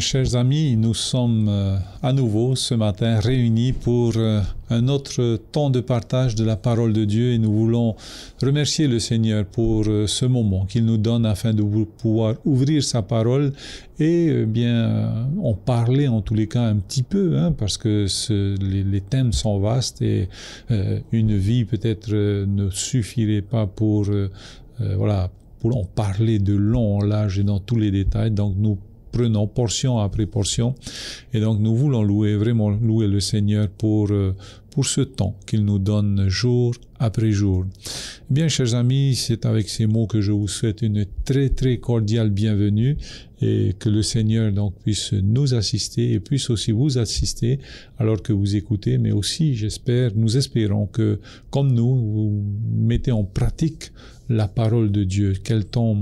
chers amis, nous sommes à nouveau ce matin réunis pour un autre temps de partage de la parole de Dieu et nous voulons remercier le Seigneur pour ce moment qu'il nous donne afin de pouvoir ouvrir sa parole et bien en parler en tous les cas un petit peu, parce que les thèmes sont vastes et une vie peut-être ne suffirait pas pour pour en parler de long en large et dans tous les détails. Donc nous prenons portion après portion et donc nous voulons vraiment louer le Seigneur pour ce temps qu'il nous donne jour après jour. Bien, chers amis, c'est avec ces mots que je vous souhaite une très très cordiale bienvenue et que le Seigneur donc puisse nous assister et puisse aussi vous assister alors que vous écoutez, mais aussi nous espérons que comme nous, vous mettez en pratique la parole de Dieu. Quel temps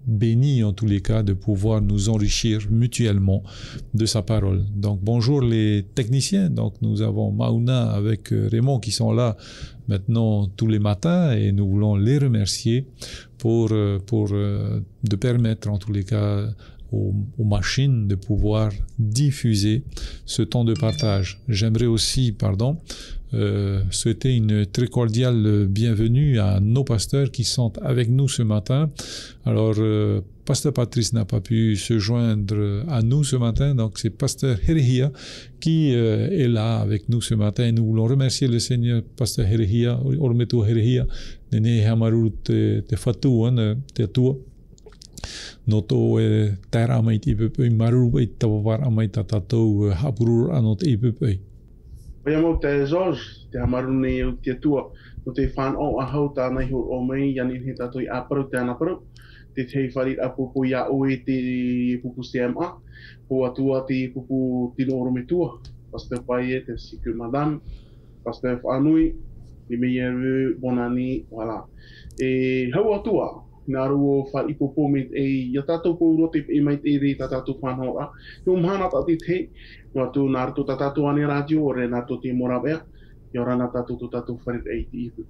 béni en tous les cas de pouvoir nous enrichir mutuellement de sa parole. Donc bonjour les techniciens, donc nous avons Mauna avec Raymond qui sont là maintenant tous les matins et nous voulons les remercier pour de permettre en tous les cas aux machines de pouvoir diffuser ce temps de partage. J'aimerais aussi, souhaiter une très cordiale bienvenue à nos pasteurs qui sont avec nous ce matin. Alors, Pasteur Patrice n'a pas pu se joindre à nous ce matin, donc c'est Pasteur Herihia qui est là avec nous ce matin et nous voulons remercier le Seigneur. Pasteur Herihia, Ormetu Herihia, Nene Hamaru te fatuan, te tua. Noto e tera amai te ipepei, maruru e tawawar amai tatatou hapurur anot e ipepei. Pea mo te George, te hamaru nei o te tua, no te whanau a hau tānei ho o mei, yani he tātou i aparu te anaparu, te tei wharit apupu ia oe te pupu CMA, ho atua te pupu tino orome tua, Pastor Paie, te siku madame, Pastor Whanui, te meieru, bonani, wala. E hau atua, nā ruo whai popo me e ia tātou pōuro te e mai te re tātou whanau a. Te umhana tā te te, no atu nā rato tātou ane radio, o re nā to te morawea, i ora nā tātou wharit e te ipu.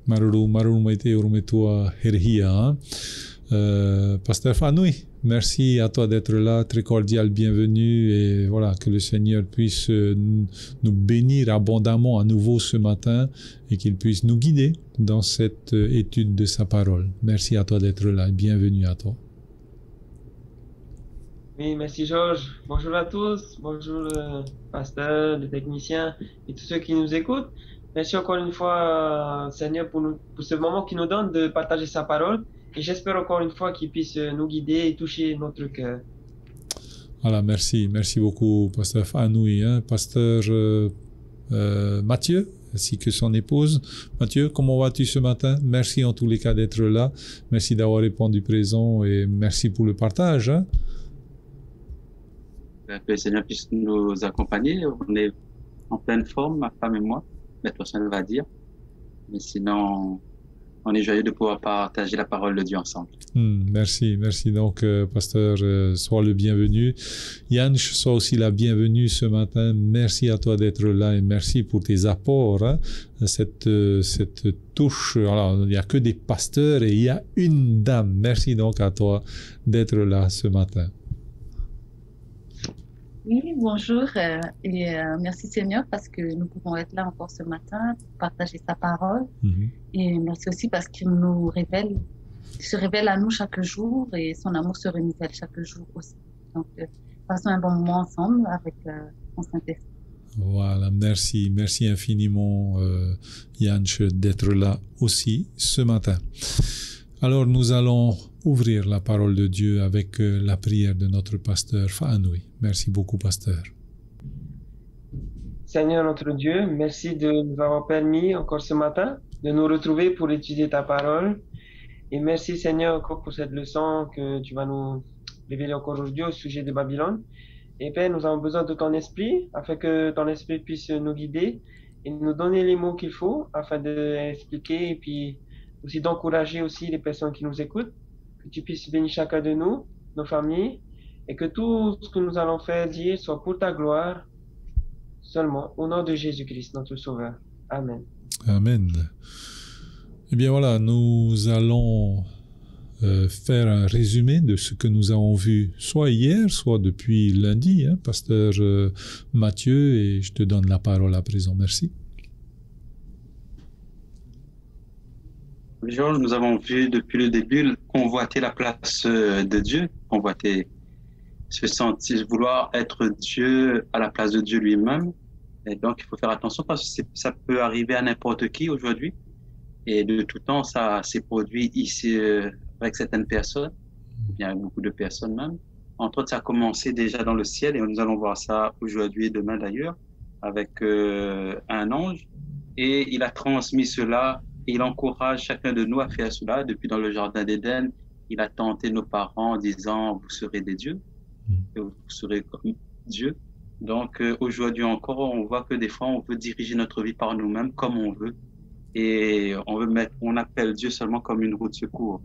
Maruru mai te orome tua Herihia. Pasteur Whanui, merci à toi d'être là, très cordial bienvenue et voilà, que le Seigneur puisse nous bénir abondamment à nouveau ce matin et qu'il puisse nous guider dans cette étude de sa parole. Merci à toi d'être là, bienvenue à toi. Oui, merci Georges. Bonjour à tous, bonjour pasteur, les techniciens et tous ceux qui nous écoutent. Merci encore une fois Seigneur pour ce moment qu'il nous donne de partager sa parole. Et j'espère encore une fois qu'il puisse nous guider et toucher notre cœur. Voilà, merci beaucoup, Pasteur Fanoui, Pasteur Mathieu, ainsi que son épouse. Mathieu, comment vas-tu ce matin? Merci en tous les cas d'être là. Merci d'avoir répondu présent et merci pour le partage. Que le Seigneur puisse nous accompagner. On est en pleine forme, ma femme et moi. La personne va dire. Mais sinon, on est joyeux de pouvoir partager la parole de Dieu ensemble. Merci donc pasteur, sois le bienvenu. Yann, sois aussi la bienvenue ce matin. Merci à toi d'être là et merci pour tes apports. Cette touche, alors il n'y a que des pasteurs et il y a une dame. Merci donc à toi d'être là ce matin. Oui, bonjour et merci Seigneur parce que nous pouvons être là encore ce matin pour partager sa parole. Et merci aussi parce qu'il se révèle à nous chaque jour et son amour se renouvelle chaque jour aussi. Donc, passons un bon moment ensemble avec son Saint-Esprit. Voilà, merci infiniment Yann d'être là aussi ce matin. Alors nous allons ouvrir la parole de Dieu avec la prière de notre pasteur Fanoui. Merci beaucoup, pasteur. Seigneur notre Dieu, merci de nous avoir permis encore ce matin de nous retrouver pour étudier ta parole. Et merci Seigneur encore pour cette leçon que tu vas nous révéler encore aujourd'hui au sujet de Babylone. Et Père, nous avons besoin de ton esprit afin que ton esprit puisse nous guider et nous donner les mots qu'il faut afin d'expliquer et puis aussi d'encourager aussi les personnes qui nous écoutent. Que tu puisses bénir chacun de nous, nos familles, et que tout ce que nous allons faire, dire, soit pour ta gloire seulement, au nom de Jésus-Christ, notre Sauveur. Amen. Amen. Eh bien voilà, nous allons faire un résumé de ce que nous avons vu, soit hier, soit depuis lundi, hein, pasteur Mathieu, et je te donne la parole à présent. Merci. Georges, nous avons vu depuis le début convoiter la place de Dieu, convoiter, se sentir, vouloir être Dieu à la place de Dieu lui-même. Et donc, il faut faire attention parce que ça peut arriver à n'importe qui aujourd'hui. Et de tout temps, ça s'est produit ici avec certaines personnes, bien beaucoup de personnes même. Entre autres, ça a commencé déjà dans le ciel et nous allons voir ça aujourd'hui et demain d'ailleurs avec un ange. Et il a transmis cela. Il encourage chacun de nous à faire cela. Depuis dans le jardin d'Éden, il a tenté nos parents en disant « vous serez des dieux, et vous serez comme Dieu ». Donc aujourd'hui encore, on voit que des fois, on veut diriger notre vie par nous-mêmes comme on veut. Et on appelle Dieu seulement comme une roue de secours.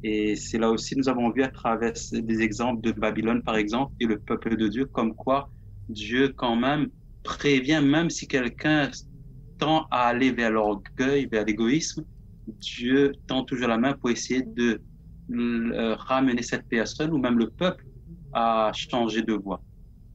Et c'est là aussi, nous avons vu à travers des exemples de Babylone, par exemple, et le peuple de Dieu, comme quoi Dieu quand même prévient, même si quelqu'un tend à aller vers l'orgueil, vers l'égoïsme, Dieu tend toujours la main pour essayer de ramener cette personne ou même le peuple à changer de voie.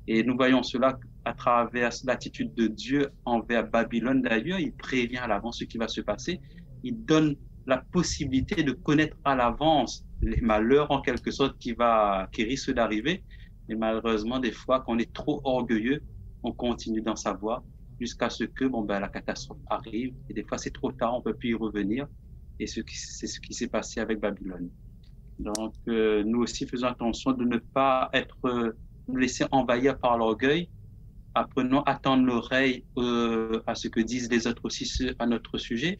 Et nous voyons cela à travers l'attitude de Dieu envers Babylone. D'ailleurs, il prévient à l'avance ce qui va se passer. Il donne la possibilité de connaître à l'avance les malheurs en quelque sorte qui risquent d'arriver. Mais malheureusement, des fois, quand on est trop orgueilleux, on continue dans sa voie jusqu'à ce que la catastrophe arrive. Et des fois, c'est trop tard, on ne peut plus y revenir. Et c'est ce qui s'est passé avec Babylone. Donc, nous aussi, faisons attention de ne pas nous laisser envahir par l'orgueil. Apprenons à tendre l'oreille à ce que disent les autres aussi à notre sujet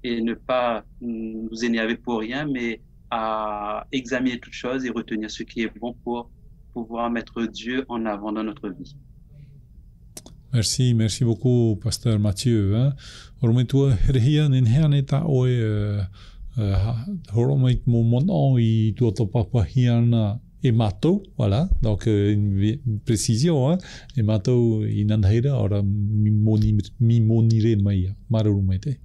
et ne pas nous énerver pour rien, mais à examiner toutes choses et retenir ce qui est bon pour pouvoir mettre Dieu en avant dans notre vie. Merci beaucoup, pasteur Mathieu. Ormetua herhia nenheane ta oe horomait momon i tuoto papahiana et matou, voilà, donc une précision, hein, et matou inanheira ora mimonire mai marurumete.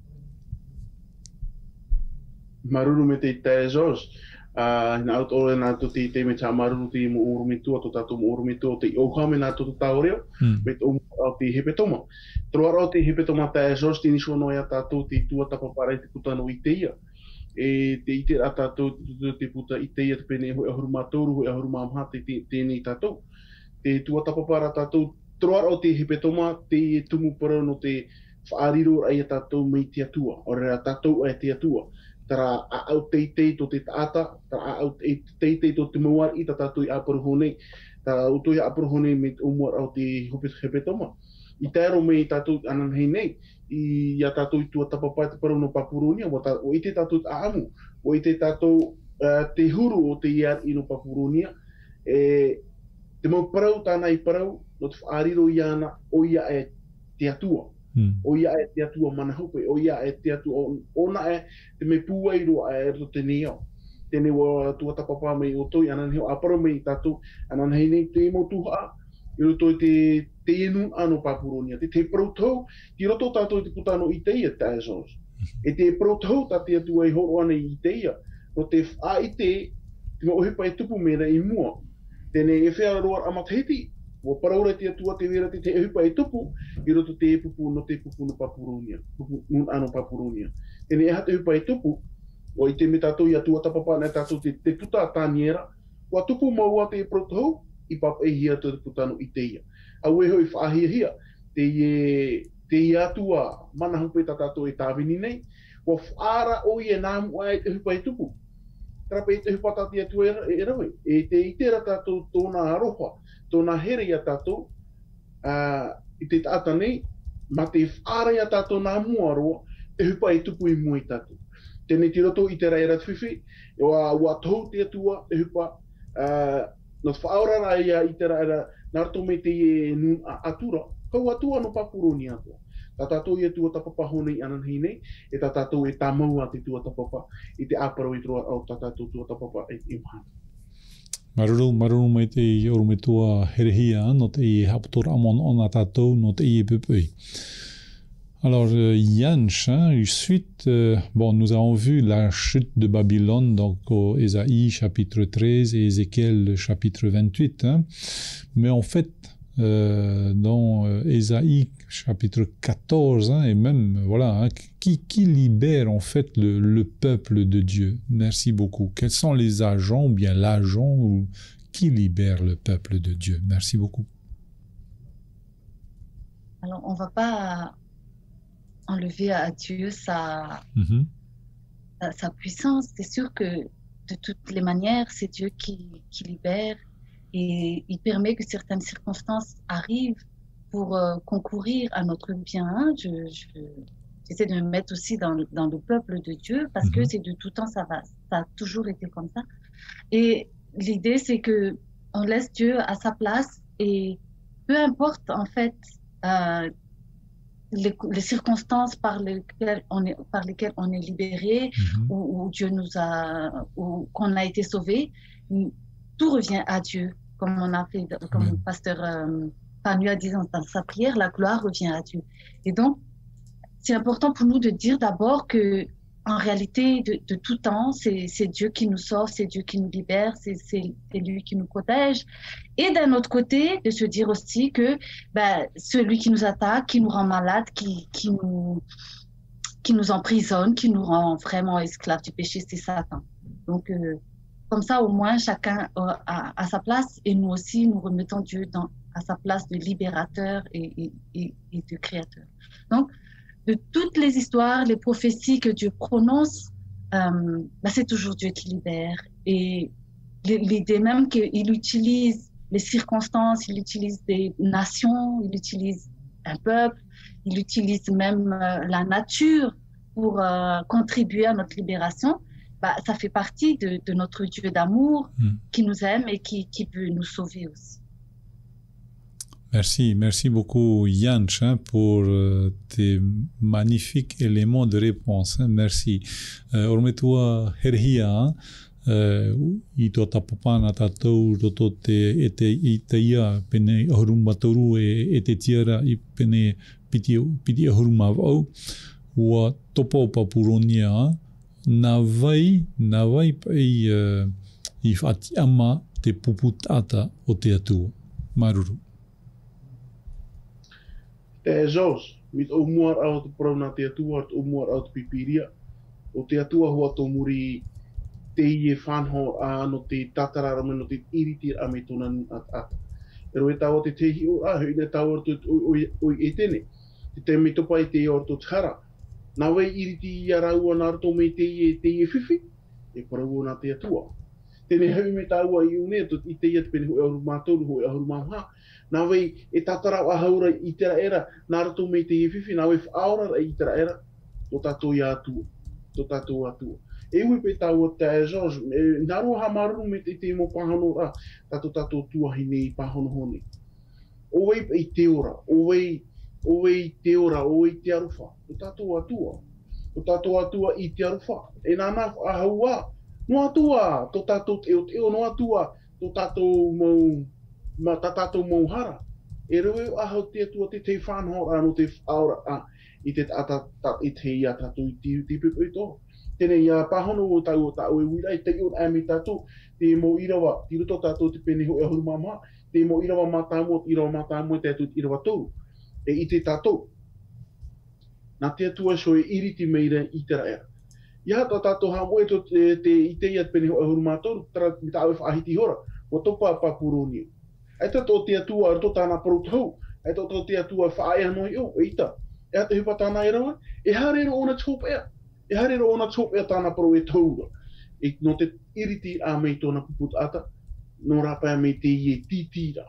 Marurumete te George. Na auto na to te me cha maruru te mo urmitu to tato mo urmitu te o kame na to taoreo met o te hepetoma troaro te hepetoma te George te nisho no ya tato te tua tapa para te puta no iteia e te ite ata te puta iteia te pene ho hurumatoru ho hurumamha te ni tato te tua tapa para tato troaro te hepetoma te tumu para no te whaariro ai tato me te atua ora tato e te atua tara au teitei to te taata, tara au teitei to te mawar i tatu i aparuhone, tara uto i aparuhone me umar au te hepetoma. I tēro me i tatu ananhei nei, i a tatu i tua tapapai te paru no Papurunia, o i te tatu aamu, o i te tatu te huru o te iar i no Papurunia, te mau parau tāna i parau, no te whaariro i ana o ia e te atua. O ia e te atua mana hope, o ia e te atua, ona e te me puairo e roto te neo. Tēne wa tua tapapa mei o toi, ananheo aparo mei tatu, ananhei nei te mo tuha, i roto te enu ano Papuronia. Te protau, ti roto tātou te putano i teia tāzos. E te protau ta te atua i horo ana i teia, no te wha i te mo ohepa e tupu mera i mua. Tēne e whea roar amatheti, o paraura te atua te wera te ehupa e tupu, i roto te pupu no Papuronia, nun ano Papuronia. Tēne e hata ehupa e tupu, o i te me tātou i atua tapapa nei tātou te puta tāniera, o a tupu maua te protau, i papa e hia te putano i teia. Au e hoi whaahia hia, te i atua mana hupe ta tātou e tāwini nei, o whaara o i e nāmu ai te ehupa e tupu. Trapa i te ehupa tāti atua e rawe, e te itera tātou tōna aroha, tōna here ia tātou, i te tāta nei, ma te whaara ia tātou nā mua roa, te hupa e tupu i mua i tātou. Tēnei te roto i te raira whiwhi, ua tohu te atua, te hupa, no te whaorara ia i te raira, nā rato me te nun atura, kau atua no Papuronia atua. Tā tātou i atua tapapa honei ananhei nei, e tā tātou e tā maua te tua tapapa, i te āparo i troa au tā tātou tua tapapa e mahana. Maruru mai te i oru me tua herehia no te i haputora amon o nā tātou no te i pupui. Alors, Yanch, suite, bon, nous avons vu la chute de Babylone, donc au Ésaïe chapitre 13 et Ézéchiel chapitre 28, mais en fait, dans Ésaïe chapitre 14, et même, voilà, qui libère en fait le peuple de Dieu? Merci beaucoup. Quels sont les agents, ou bien l'agent qui libère le peuple de Dieu? Merci beaucoup. Alors, on ne va pas enlever à Dieu sa puissance. C'est sûr que de toutes les manières, c'est Dieu qui libère et il permet que certaines circonstances arrivent pour concourir à notre bien. J'essaie de me mettre aussi dans le peuple de Dieu parce que c'est de tout temps, ça a toujours été comme ça. Et l'idée, c'est que on laisse Dieu à sa place et peu importe en fait les circonstances par lesquelles on est libéré, où Dieu nous a, ou qu'on a été sauvé, tout revient à Dieu, comme on a fait, comme le pasteur Panu a dit dans sa prière, la gloire revient à Dieu. Et donc, c'est important pour nous de dire d'abord que, en réalité, de tout temps, c'est Dieu qui nous sauve, c'est Dieu qui nous libère, c'est lui qui nous protège. Et d'un autre côté, de se dire aussi que celui qui nous attaque, qui nous rend malade, qui nous emprisonne, qui nous rend vraiment esclaves du péché, c'est Satan. Donc, comme ça, au moins, chacun a sa place et nous aussi, nous remettons Dieu à sa place de libérateur et de créateur. Donc, de toutes les histoires, les prophéties que Dieu prononce, c'est toujours Dieu qui libère. Et l'idée même qu'il utilise les circonstances, il utilise des nations, il utilise un peuple, il utilise même la nature pour contribuer à notre libération, ça fait partie de notre Dieu d'amour qui nous aime et qui veut nous sauver aussi. Merci beaucoup Yanch pour tes magnifiques éléments de réponse. Merci. Ormetua herhia i to tapapana tatou roto te ia pene ahuruma toru e te tiara i pene piti ahuruma au ua topo papuronia na vai pai i whati ama te puputata o te atua. Maruru. Te Jos, mit o muar au te prona te atua, o muar au te pipiria, o te atua hoa tō muri te ie whanho no te tatararama no te iriti a me tōna ata. Pero e tau te tehi o ahu, e tau o e tene, te me topa i te o to tara. Nā wei iriti i a raua nā rato me te ie whiwhi, e parau nā te atua. Tene hau me tāua i une, i te ia te pene hoi ahuru mātoru, hoi ahuru māha. Nā wei e tatarau a haura i tera era, nā rato me te ie whiwhi, nā wei whaora i tera era, tō tātou i atua, tō tātou atua. E ui pe tāua te George, nā roa ha maruru me te mo pāhono ra, tātou tuahi nei pāhono hone. O wei i te ora, o wei te ora, o wei te aruwha, tō tātou atua i te aruwha. E nāna ahaua, no atua, tō tātou eo no atua, tō tātou mauhara. E rewe ahau te atua te whanhora no te whaora i te i te ia tātou i te pepe i tō. Tēne ia pahono o tau e wira i te ion ame tātou, te mo irawa, ti roto tātou te pene hoi ahuru mama, te mo irawa mātāmua te atu irawa tōru. E i te tātou. Nā te atua so e iriti meira i tera era. Ia tā tātou hamoe i te ia te pene hoi ahuru mātoru, tara mi tāu e whaahiti hora, o topa papuroni. Ai tātou te atua ar tō tāna parutau, ai tātou te atua whaaya noi o, e ita. E ata hipa tāna e rawa, e harero ona tōpa ea. E harero ona tōpa ea tāna paru e taura. E no te iriti a mei tōna puputata, no rapa me te ie titira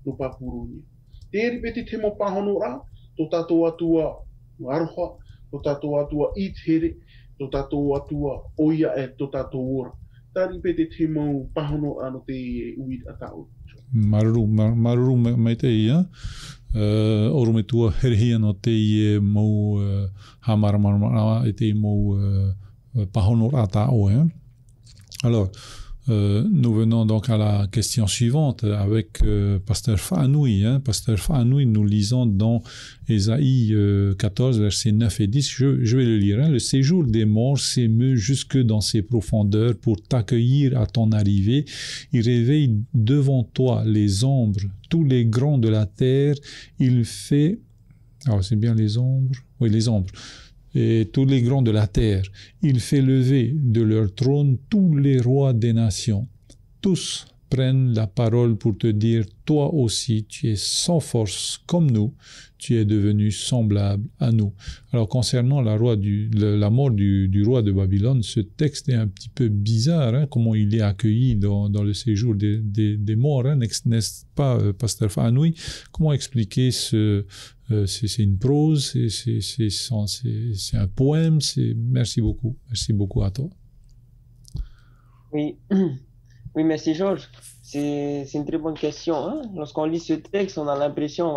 no papuroni. Te eripeti te mo pahono rā, tō tātou atua aroha, tō tātou atua itere, tō tātou atua oia e tō tātou ora. Tā ripeti te mo pahono rā no te uid atau. Maruru me te ia. Oru me tua herhia no te ie mou hamaramara e te mou pahono rata o. Alors, Nous venons donc à la question suivante avec Pasteur Fanoui. Pasteur Fanoui, nous lisons dans Ésaïe 14, versets 9 et 10. Je vais le lire. Le séjour des morts s'émeut jusque dans ses profondeurs pour t'accueillir à ton arrivée. Il réveille devant toi les ombres, tous les grands de la terre. Il fait... Alors, c'est bien les ombres? Oui, les ombres. Et tous les grands de la terre. Il fait lever de leur trône tous les rois des nations. Tous prennent la parole pour te dire, toi aussi, tu es sans force comme nous, tu es devenu semblable à nous. Alors, concernant la mort du roi de Babylone, ce texte est un petit peu bizarre, comment il est accueilli dans le séjour des morts, n'est-ce pas, Pasteur Fanoui? Comment expliquer c'est une prose, c'est un poème, merci beaucoup à toi. Oui. Oui, merci Georges. C'est une très bonne question. Lorsqu'on lit ce texte, on a l'impression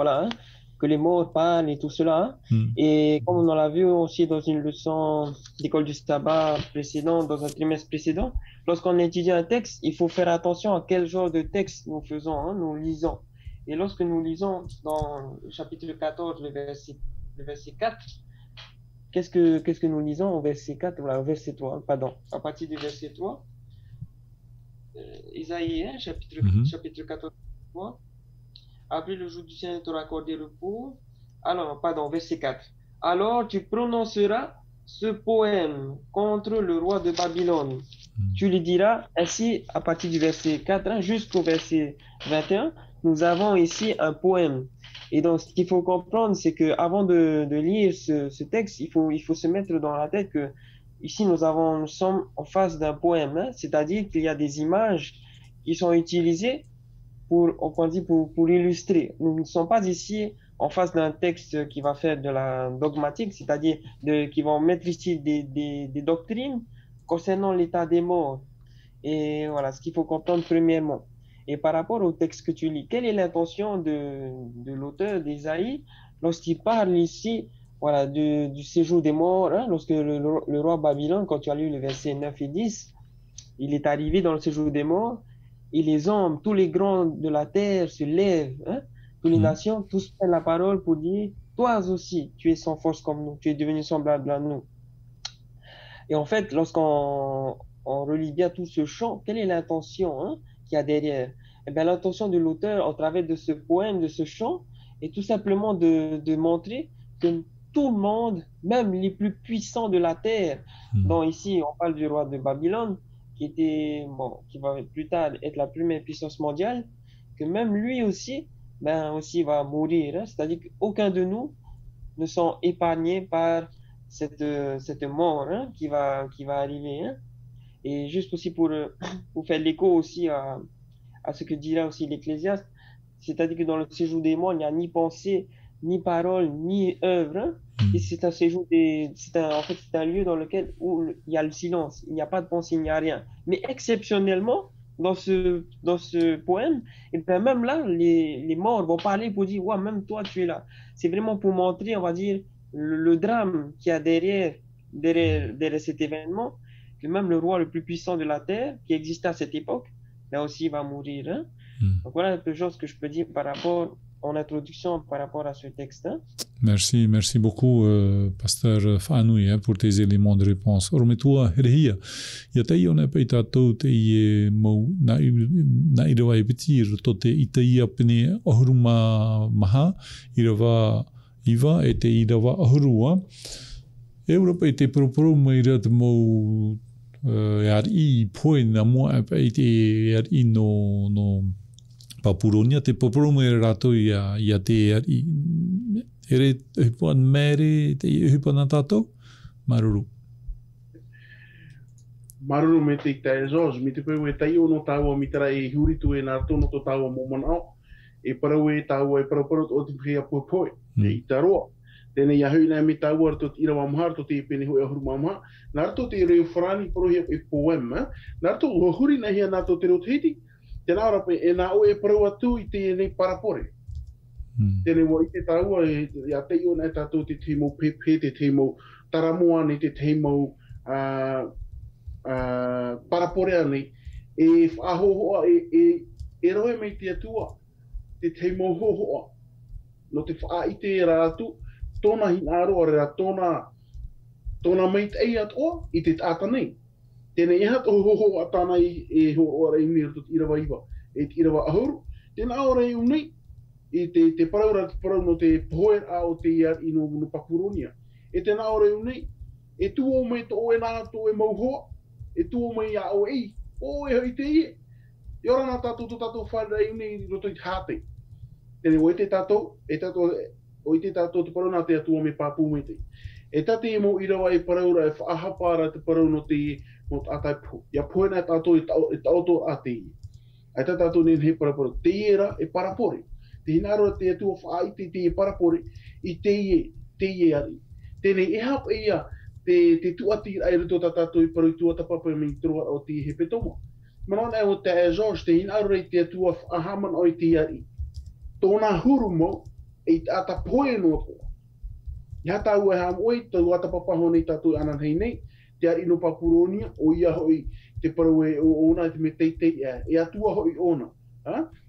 que les morts parlent et tout cela. Et comme on l'a vu aussi dans une leçon d'école du sabbat précédente, dans un trimestre précédent, lorsqu'on étudie un texte, il faut faire attention à quel genre de texte nous faisons, nous lisons. Et lorsque nous lisons dans le chapitre 14, le verset 4, qu'est-ce que nous lisons au verset 4, au verset 3, pardon, à partir du verset 3, Isaïe, chapitre 14, 3. Après le jour du Seigneur t'aura accordé repos. Alors, pardon, verset 4. Alors tu prononceras ce poème contre le roi de Babylone. Tu lui diras, ainsi, à partir du verset 4 jusqu'au verset 21, nous avons ici un poème. Et donc, ce qu'il faut comprendre, c'est que avant de lire ce texte, il faut se mettre dans la tête que ici, nous sommes en face d'un poème, c'est-à-dire qu'il y a des images qui sont utilisées pour illustrer. Nous ne sommes pas ici en face d'un texte qui va faire de la dogmatique, c'est-à-dire qui vont mettre ici des doctrines concernant l'état des morts. Et voilà ce qu'il faut comprendre premièrement. Et par rapport au texte que tu lis, quelle est l'intention de l'auteur d'Ésaïe lorsqu'il parle ici du séjour des morts, lorsque le roi Babylone, quand tu as lu le verset 9 et 10, il est arrivé dans le séjour des morts, et les hommes, tous les grands de la terre se lèvent, toutes les nations, tous prennent la parole pour dire, toi aussi, tu es sans force comme nous, tu es devenu semblable à nous. Et en fait, lorsqu'on relit bien tout ce chant, quelle est l'intention qu'il y a derrière? Eh bien, l'intention de l'auteur, au travers de ce poème, de ce chant, est tout simplement de montrer que tout le monde, même les plus puissants de la terre, dont ici on parle du roi de Babylone, qui va plus tard être la première puissance mondiale, que même lui aussi va mourir. C'est-à-dire qu'aucun de nous ne sont épargnés par cette mort qui va arriver. Et juste aussi pour faire l'écho aussi à ce que dira aussi l'Ecclésiaste, c'est-à-dire que dans le séjour des morts, il n'y a ni pensée, ni parole, ni œuvre. Et c'est un séjour c'est un lieu dans lequel il y a le silence, il n'y a pas de pensée, il n'y a rien. Mais exceptionnellement, dans ce poème, et bien même là, les morts vont parler pour dire, ouais, même toi, tu es là. C'est vraiment pour montrer, on va dire, le drame qu'il y a derrière cet événement, que même le roi le plus puissant de la terre, qui existait à cette époque, là aussi va mourir. Donc voilà un peu de choses que je peux dire en introduction par rapport à ce texte. Merci beaucoup, Pasteur Fanoui, pour tes éléments de réponse. Ormetua herhia, yataïona peitatou te mau na irawa petir tote itaia pene ohuruma maha irawa iva et te irawa ohurua. Europa te propro mairat mo yar I point na mo te yar I no papuronia te propro mairato ya te yar I ere hipuan mere te hipuan tato maruru me te tai George me te pewe tai ono tawa mi tara e huri tu e na tono to tawa mo manao e para we tawa e para o te pia popoi e taro tene ya huna mi tawa to ira wa mahar te pene ho e huru mama na to te re frani pro e poema na to huri na hia na to te rotiti te na ora e na o e para tu i te ne parapore tene wo i te taua ya te iona e tatou te teimo pepe, te teimo taramoa ne te teimo paraporea nei e whaahohoa e roe mei te atua, te te mohohoa, no te whaaite e rātu, tōna hinaro rea tōna mei te ei atoa i te tāta nei. Tēnei eha tō hohoa tāna e hoa rei mea tō irawa iwa, e te irawa ahuru, tēnā ora i unei, i te paraura te parau no te poera o te iar i no Papuronia. E tēnā ora i unei, e tuo mei tō e nā tō e mauhoa, e tuo mei a o ei, o e hoi te ie. I ora nā tātou tō tātou whaera i unei roto i te hātei. Tēnei o e te tātou, o i te tātou te parau nā te atua me pāpū mei te. E tate e mo irawa e paraura e whaahapara te parau no te ie, no tātai pō. Ia poena e tātou e tātou a te ie. Ai tā tātou nene he parapora. Te iera e parapore. Te hinaro te atua whaaite te ie parapore i te ie ari. Tēnei e hapa ia te tuati ai rito tā tātou i paru tuata papa me troa o te he petoma. Manona e o te George, te hinaro te atua whaahaman o i te ari. Tōna huru mo e ata poe no toa. Ia tāu e ham oi, tau ata papaho nei tātou anan hei nei, te ari no Papuronia, o ia hoi te parau e o ona te me teitei e atua hoi ona.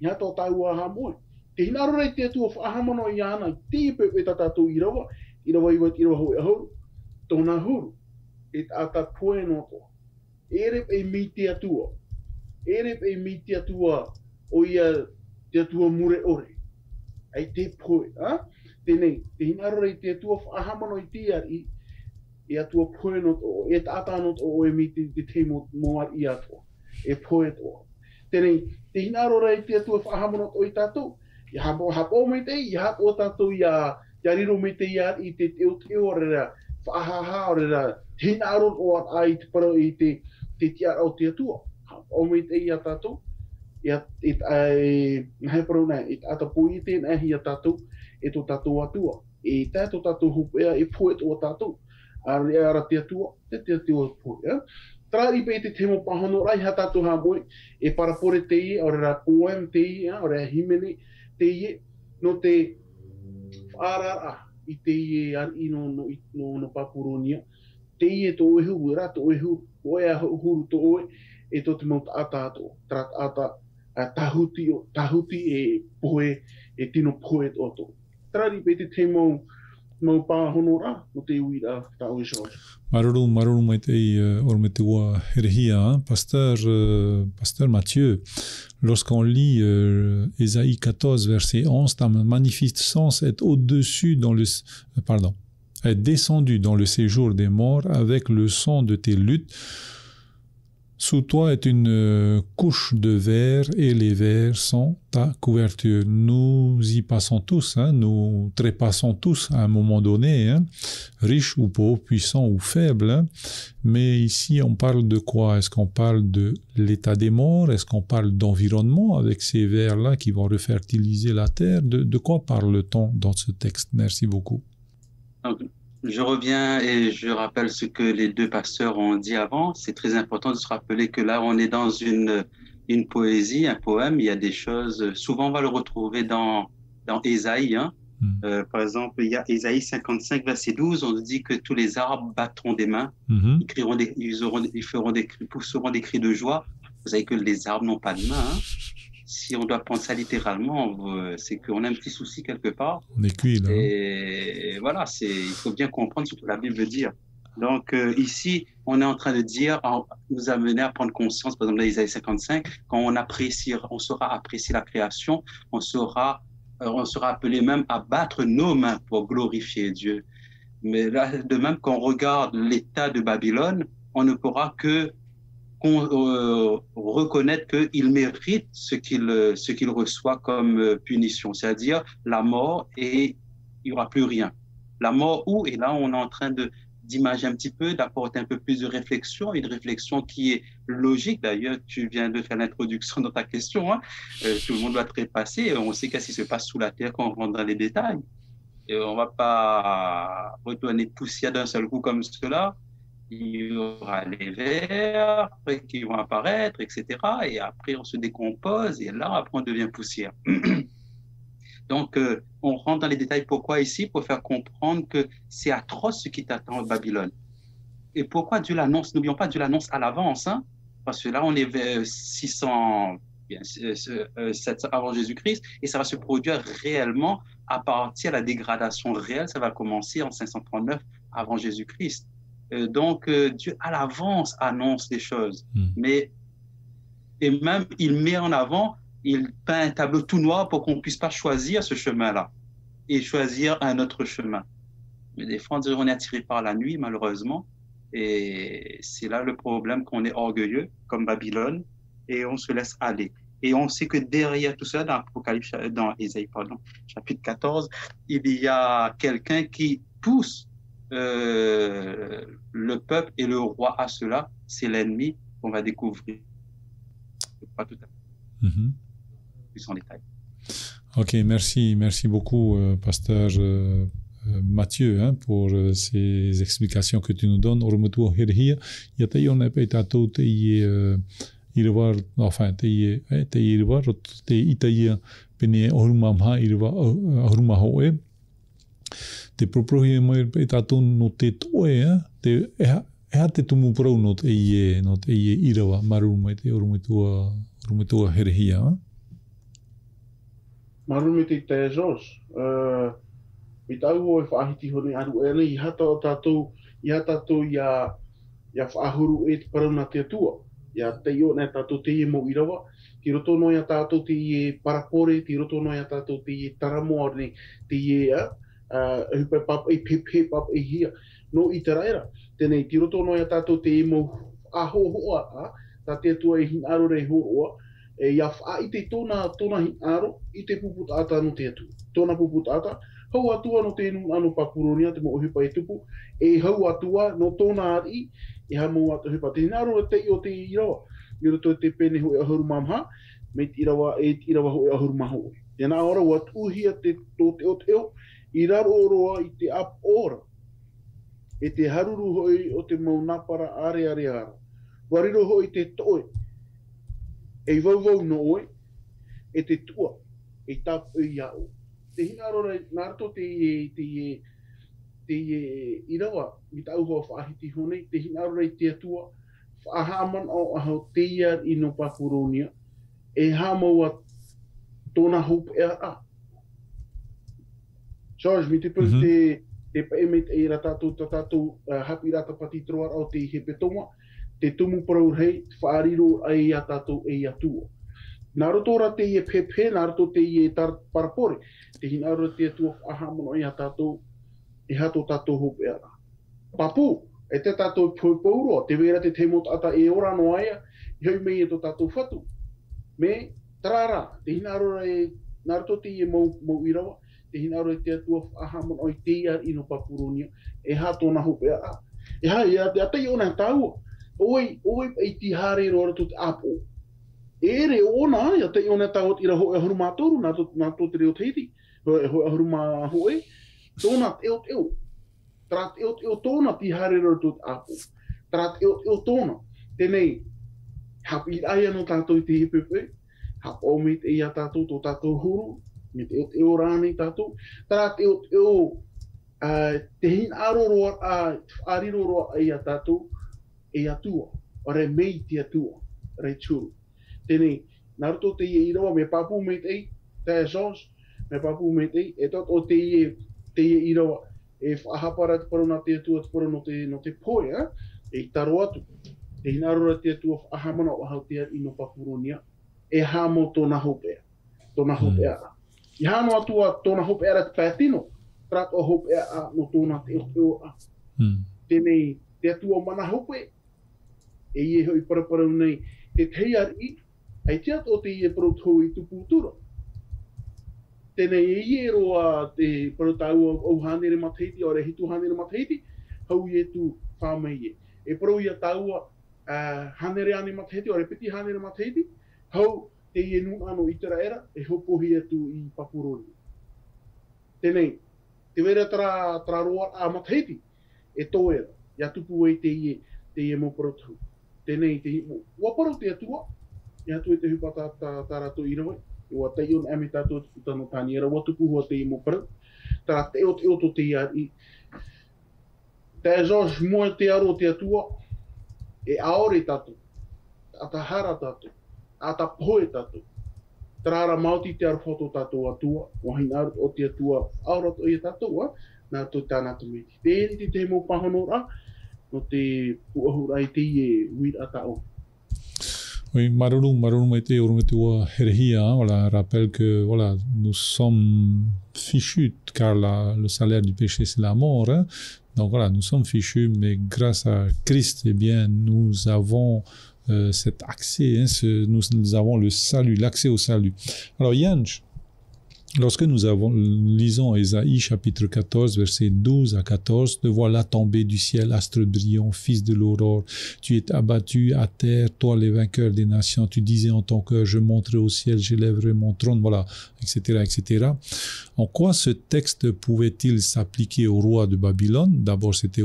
Ia tāu a ham oi. Te hinaro rei te atua whaahamano i ana, te ipe e tā tātou irawa iwa hoi ahuru, tōna huru, e ata poe no toa. Erep e mi te atua. Erep e mi te atua o ia te atua mure ore. Ai te poe, Tēnei, te hinaro rei te atua whaahamano i te ari, e atua poe no toa, e tātā no toa o e mi te te moar i atua, e poe toa. Tēnei, te hinaro rei te atua whaahamano o i tātou, i hapo mei te, i hapo tātou i a riro mei te iari i te teo rea, whaahaha o rea, te hinaro o ai te parau i te tiara o te atua. Hapo mei te i a tātou, hei parau nei, i ata pui i tēnei hi a tātou, e tō tātou atua. E tō tātou hupea e poe tō tātou. Ara te atua, te atua poe. Trāri pe te temo pahono rai ha tātou ha moe, e parapore te ie, o rea poem te ie, o rea himene te ie, no te whaarara i te ie ari no Papuronia. Te ie tō ehu, ura tō ehu, oe a huru tō oe, e tō te mau tātātou, ata tahuti e poe, e tino poe tō tō. Trāri pe te te mau pāhono rā, no te uira tāu e George. Maruru mai te or me te ua herehia, Pasteur Mathieu, lorsqu'on lit Ésaïe 14, verset 11, ta magnificence est est descendue dans le séjour des morts avec le son de tes luttes. Sous toi est une couche de verre et les vers sont ta couverture. Nous y passons tous, nous trépassons tous à un moment donné, riches ou pauvres, puissants ou faibles. Mais ici, on parle de quoi? Est-ce qu'on parle de l'état des morts? Est-ce qu'on parle d'environnement avec ces vers-là qui vont refertiliser la terre? De quoi parle-t-on dans ce texte? Merci beaucoup. Je reviens et je rappelle ce que les deux pasteurs ont dit avant. C'est très important de se rappeler que là, on est dans une poésie, un poème. Il y a des choses, souvent on va le retrouver dans Ésaïe. Par exemple, il y a Ésaïe 55, verset 12, on dit que tous les arbres battront des mains, pousseront des cris de joie. Vous savez que les arbres n'ont pas de mains. Si on doit prendre ça littéralement, c'est qu'on a un petit souci quelque part. On est cuit, là. Et voilà, il faut bien comprendre ce que la Bible veut dire. Donc ici, on est en train de dire, nous amener à prendre conscience, par exemple, dans Isaïe 55, quand on saura apprécier la création, on sera appelé même à battre nos mains pour glorifier Dieu. Mais là, de même, quand on regarde l'état de Babylone, on ne pourra que reconnaître qu'il mérite ce qu'il reçoit comme punition, c'est-à-dire la mort, et il n'y aura plus rien. La mort où? Et là, on est en train d'imager un petit peu, d'apporter un peu plus de réflexion, une réflexion qui est logique. D'ailleurs, tu viens de faire l'introduction dans ta question. Tout le monde doit trépasser. On sait qu'est-ce qui se passe sous la terre quand on rentre dans les détails. Et on ne va pas retourner poussière d'un seul coup comme cela. Il y aura les vers qui vont apparaître, etc. Et après, on se décompose et là, après, on devient poussière. Donc, on rentre dans les détails. Pourquoi ici? Pour faire comprendre que c'est atroce ce qui t'attend à Babylone. Et pourquoi Dieu l'annonce? N'oublions pas, Dieu l'annonce à l'avance. Parce que là, on est vers 600, 700 avant Jésus-Christ, et ça va se produire réellement à partir de la dégradation réelle. Ça va commencer en 539 avant Jésus-Christ. Donc, Dieu, à l'avance, annonce les choses. Et même, il met en avant, il peint un tableau tout noir pour qu'on ne puisse pas choisir ce chemin-là et choisir un autre chemin. Mais des fois, on est attiré par la nuit, malheureusement. Et c'est là le problème, qu'on est orgueilleux, comme Babylone, et on se laisse aller. Et on sait que derrière tout ça, dans Ésaïe, chapitre 14, il y a quelqu'un qui pousse le peuple et le roi à cela. C'est l'ennemi qu'on va découvrir. Pas tout à fait. Plus en détail. Ok, merci beaucoup, pasteur Mathieu, hein, pour ces explications que tu nous donnes. Enfin, te proprohi mo e tātou no te toe, te eha te tumu prau no te ie irawa maru mai te orumitua herehia. Maru me te te Jos. Me tau o e whaahiti hone aru e nei, hata o tātou ia whaahuru e te parau na te atua. Ia te io nei tātou te ie mo irawa. Ti roto no ia tātou te ie parapore, ti roto no ia tātou te ie taramoa ne te ie hupe pap e pepe pap e hia. No i te raera. Tenei, ti roto no ia tātou te ie mo ahohoa, tā te atua e hin aro rei hoa, e ia wha i te tōna hin aro, i te puputata no te atua. Tōna puputata, hau atua no te anu papuronia, te mo hupa e tupu, e hau atua no tōna ari, e ha mo atu hupa. Te hin aro te i o te irawa. I roto te pene hoi ahuru mamha, me te irawa hoi ahuru maho. Tēnā ora, wat uhia te o teo, i raro roa i te ap ora. E te haruru hoi o te maunapara are. Wariro hoi te toe, e vauvau no oi, e te tua, e tapu i au. Te hinaro rei, nārto te irawa, mi tau hoa whaahiti hone, te hinaro rei te atua, whaahaman o ahau te ia i no pakuronia, e hamaua tōna hope e a. George, mi te pū te paemeit e ra tātou hapi rata pati troar au te hepe tonga, te tumu parau rei, whaariro ai a tātou e atua. Nā roto ra te ie pepe, nā roto te ie parapore, te hinaro te atua whaahaman ai a tātou, e hato tātou hope e a. Papu, e te tātou pauroa, te vera te teimot ata e ora no aia, i hau mei e to tātou whatu. Me, tarara, te hinaro rei, nā roto te ie mau irawa, te hinaro te atua whaahaman oi te ia ino papuronia, e hato na hope a. E hai, e atai o nā tāua, oi ei ti hare roara to te apo. E re ona, e atai o nā tāua ira hoi ahuru mātoru, nā tō te reo teiti, hoi ahuru mā hoi, tōna teo. Tra teo tōna ti hare roara to te apo. Tra teo tōna, tenei, hapi aia no tātou i te hipepe, hapo me te ia tātou tō tātou huru, me te o rānei tātou. Tara te hin aro roa, ariro roa ai a tātou, e atua, o re mei te atua, re tūru. Tenei, nā roto te ie irawa, me papu me te te Jos, me papu me te e tot o te ie irawa, e whahapara te paru nā te atua, te paru no te poe, e taro atu. Te hin aro te atua, whahamana o hau te ino papuronia, e hamo tōna hopea, a. I hano atua tōna hope era te pētino, trat o hope a no tōna te o a. Tenei, te atua mana hope, e ie hoi paraparau nei, te teiari, ai te ato te ie parautou i tupūtura. Tenei, e ie roa te parautau au hanere mateiti, o re hitu hanere mateiti, hau ie tu whāmei e. E parau ia taua hanere ane mateiti, o re piti hanere mateiti, hau te ie nun ano i tera era, e hopohi atu i Papuroni. Tenei, te wera tra roa a mateiti, e tō era, ia tupu e te ie mo parautou. Tenei, waparau te atua, e atu e te hupa tā rato i rawai, e wa te ion ame tātou te putano tāni era, watupu hua te ie mo parau, tā te o to te iari. Te George moe te aro te atua, e aore tātou. atahara tatu, atapoe tatu. Trara mauti te arfoto tatu atua, wahina o te atua, aurat o ia tatua, na to tana to miti. Te te mo pahonora, no te puahura i te ie huir atao. Oui, Maruru Mete Urumetua Herhia, voilà, rappelle que voilà, nous sommes fichus, car le salaire du péché c'est la mort. Hein. Donc voilà, nous sommes fichus, mais grâce à Christ, eh bien, nous avons cet accès, hein, nous avons le salut, l'accès au salut. Alors Yann, lorsque nous lisons Ésaïe chapitre 14, versets 12 à 14, te voilà tomber du ciel, astre brillant, fils de l'aurore. Tu es abattu à terre, toi les vainqueurs des nations. Tu disais en ton cœur, je monterai au ciel, j'élèverai mon trône, voilà, etc., etc. En quoi ce texte pouvait-il s'appliquer au roi de Babylone? D'abord, c'était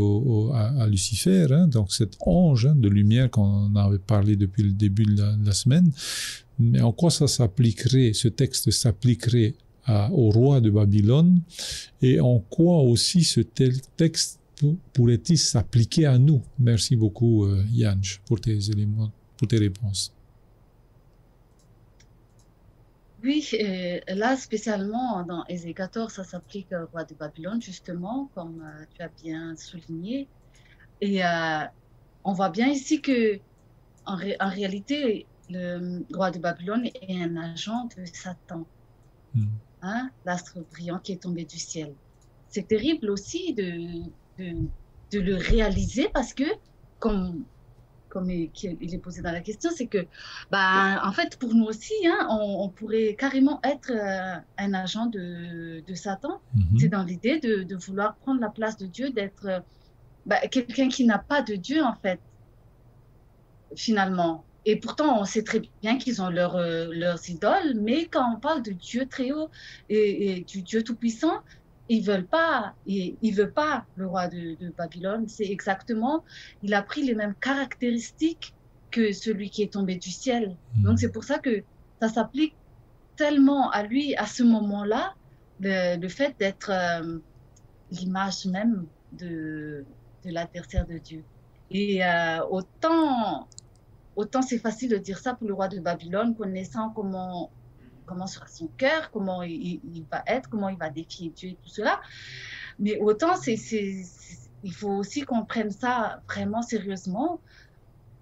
à Lucifer, hein, donc cet ange, hein, de lumière qu'on avait parlé depuis le début de la semaine. Mais en quoi ça s'appliquerait, ce texte s'appliquerait au roi de Babylone, et en quoi aussi ce texte pourrait-il s'appliquer à nous? Merci beaucoup Yann pour tes éléments, pour tes réponses. Oui, là spécialement dans Ésaïe 14, ça s'applique au roi de Babylone justement, comme tu as bien souligné. Et on voit bien ici que en réalité, le roi de Babylone est un agent de Satan. Hein, l'astre brillant qui est tombé du ciel. C'est terrible aussi de le réaliser parce que, comme il est posé dans la question, c'est que, en fait, pour nous aussi, hein, on pourrait carrément être un agent de Satan. C'est dans l'idée de vouloir prendre la place de Dieu, d'être quelqu'un qui n'a pas de Dieu, en fait, finalement. Et pourtant, on sait très bien qu'ils ont leurs idoles, mais quand on parle de Dieu très haut et du Dieu tout-puissant, il veut pas le roi de Babylone. C'est exactement, il a pris les mêmes caractéristiques que celui qui est tombé du ciel. Donc c'est pour ça que ça s'applique tellement à lui à ce moment-là, le fait d'être l'image même de l'adversaire de Dieu. Et autant c'est facile de dire ça pour le roi de Babylone, connaissant comment sera son cœur, comment il va être, comment il va défier Dieu et tout cela. Mais autant il faut aussi qu'on prenne ça vraiment sérieusement,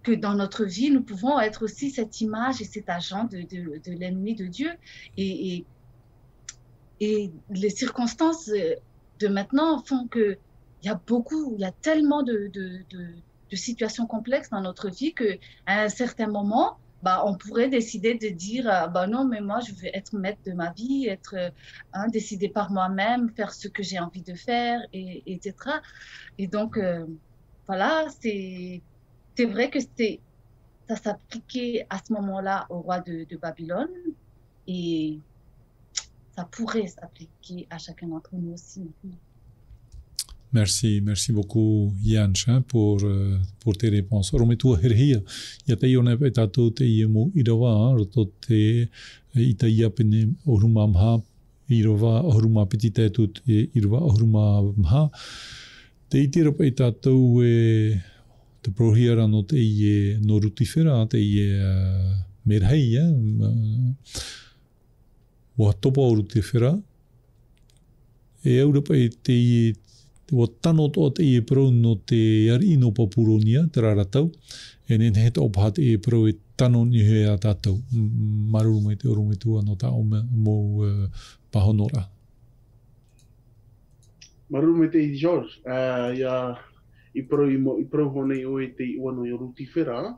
que dans notre vie, nous pouvons être aussi cette image et cet agent de l'ennemi de Dieu. Et les circonstances de maintenant font qu'il y a tellement de situations complexes dans notre vie qu'à un certain moment, on pourrait décider de dire non, mais moi je veux être maître de ma vie, être décider par moi-même, faire ce que j'ai envie de faire, etc. Et donc voilà, c'est vrai que ça s'appliquait à ce moment-là au roi de Babylone, et ça pourrait s'appliquer à chacun d'entre nous aussi. Merci beaucoup Yann pour tes réponses. Rometua herhia, ya te iona pe tatou te iemu irawa, roto te itaia pene oruma mha, irawa oruma petite tut irawa oruma mha. Te itira pe tatou te prohiara no te ie no rutifera, te ie merhei, wa topa rutifera. E aura pe te ie o tano o te e pro no te ari no papuronia, te raratau, e nen heta o pahat e pro e tano ni he a tātou, maruru mai te orome tua no ta ome mo pahonora. Maruru mai te i George, i pro hone o e te iwano i rutifera,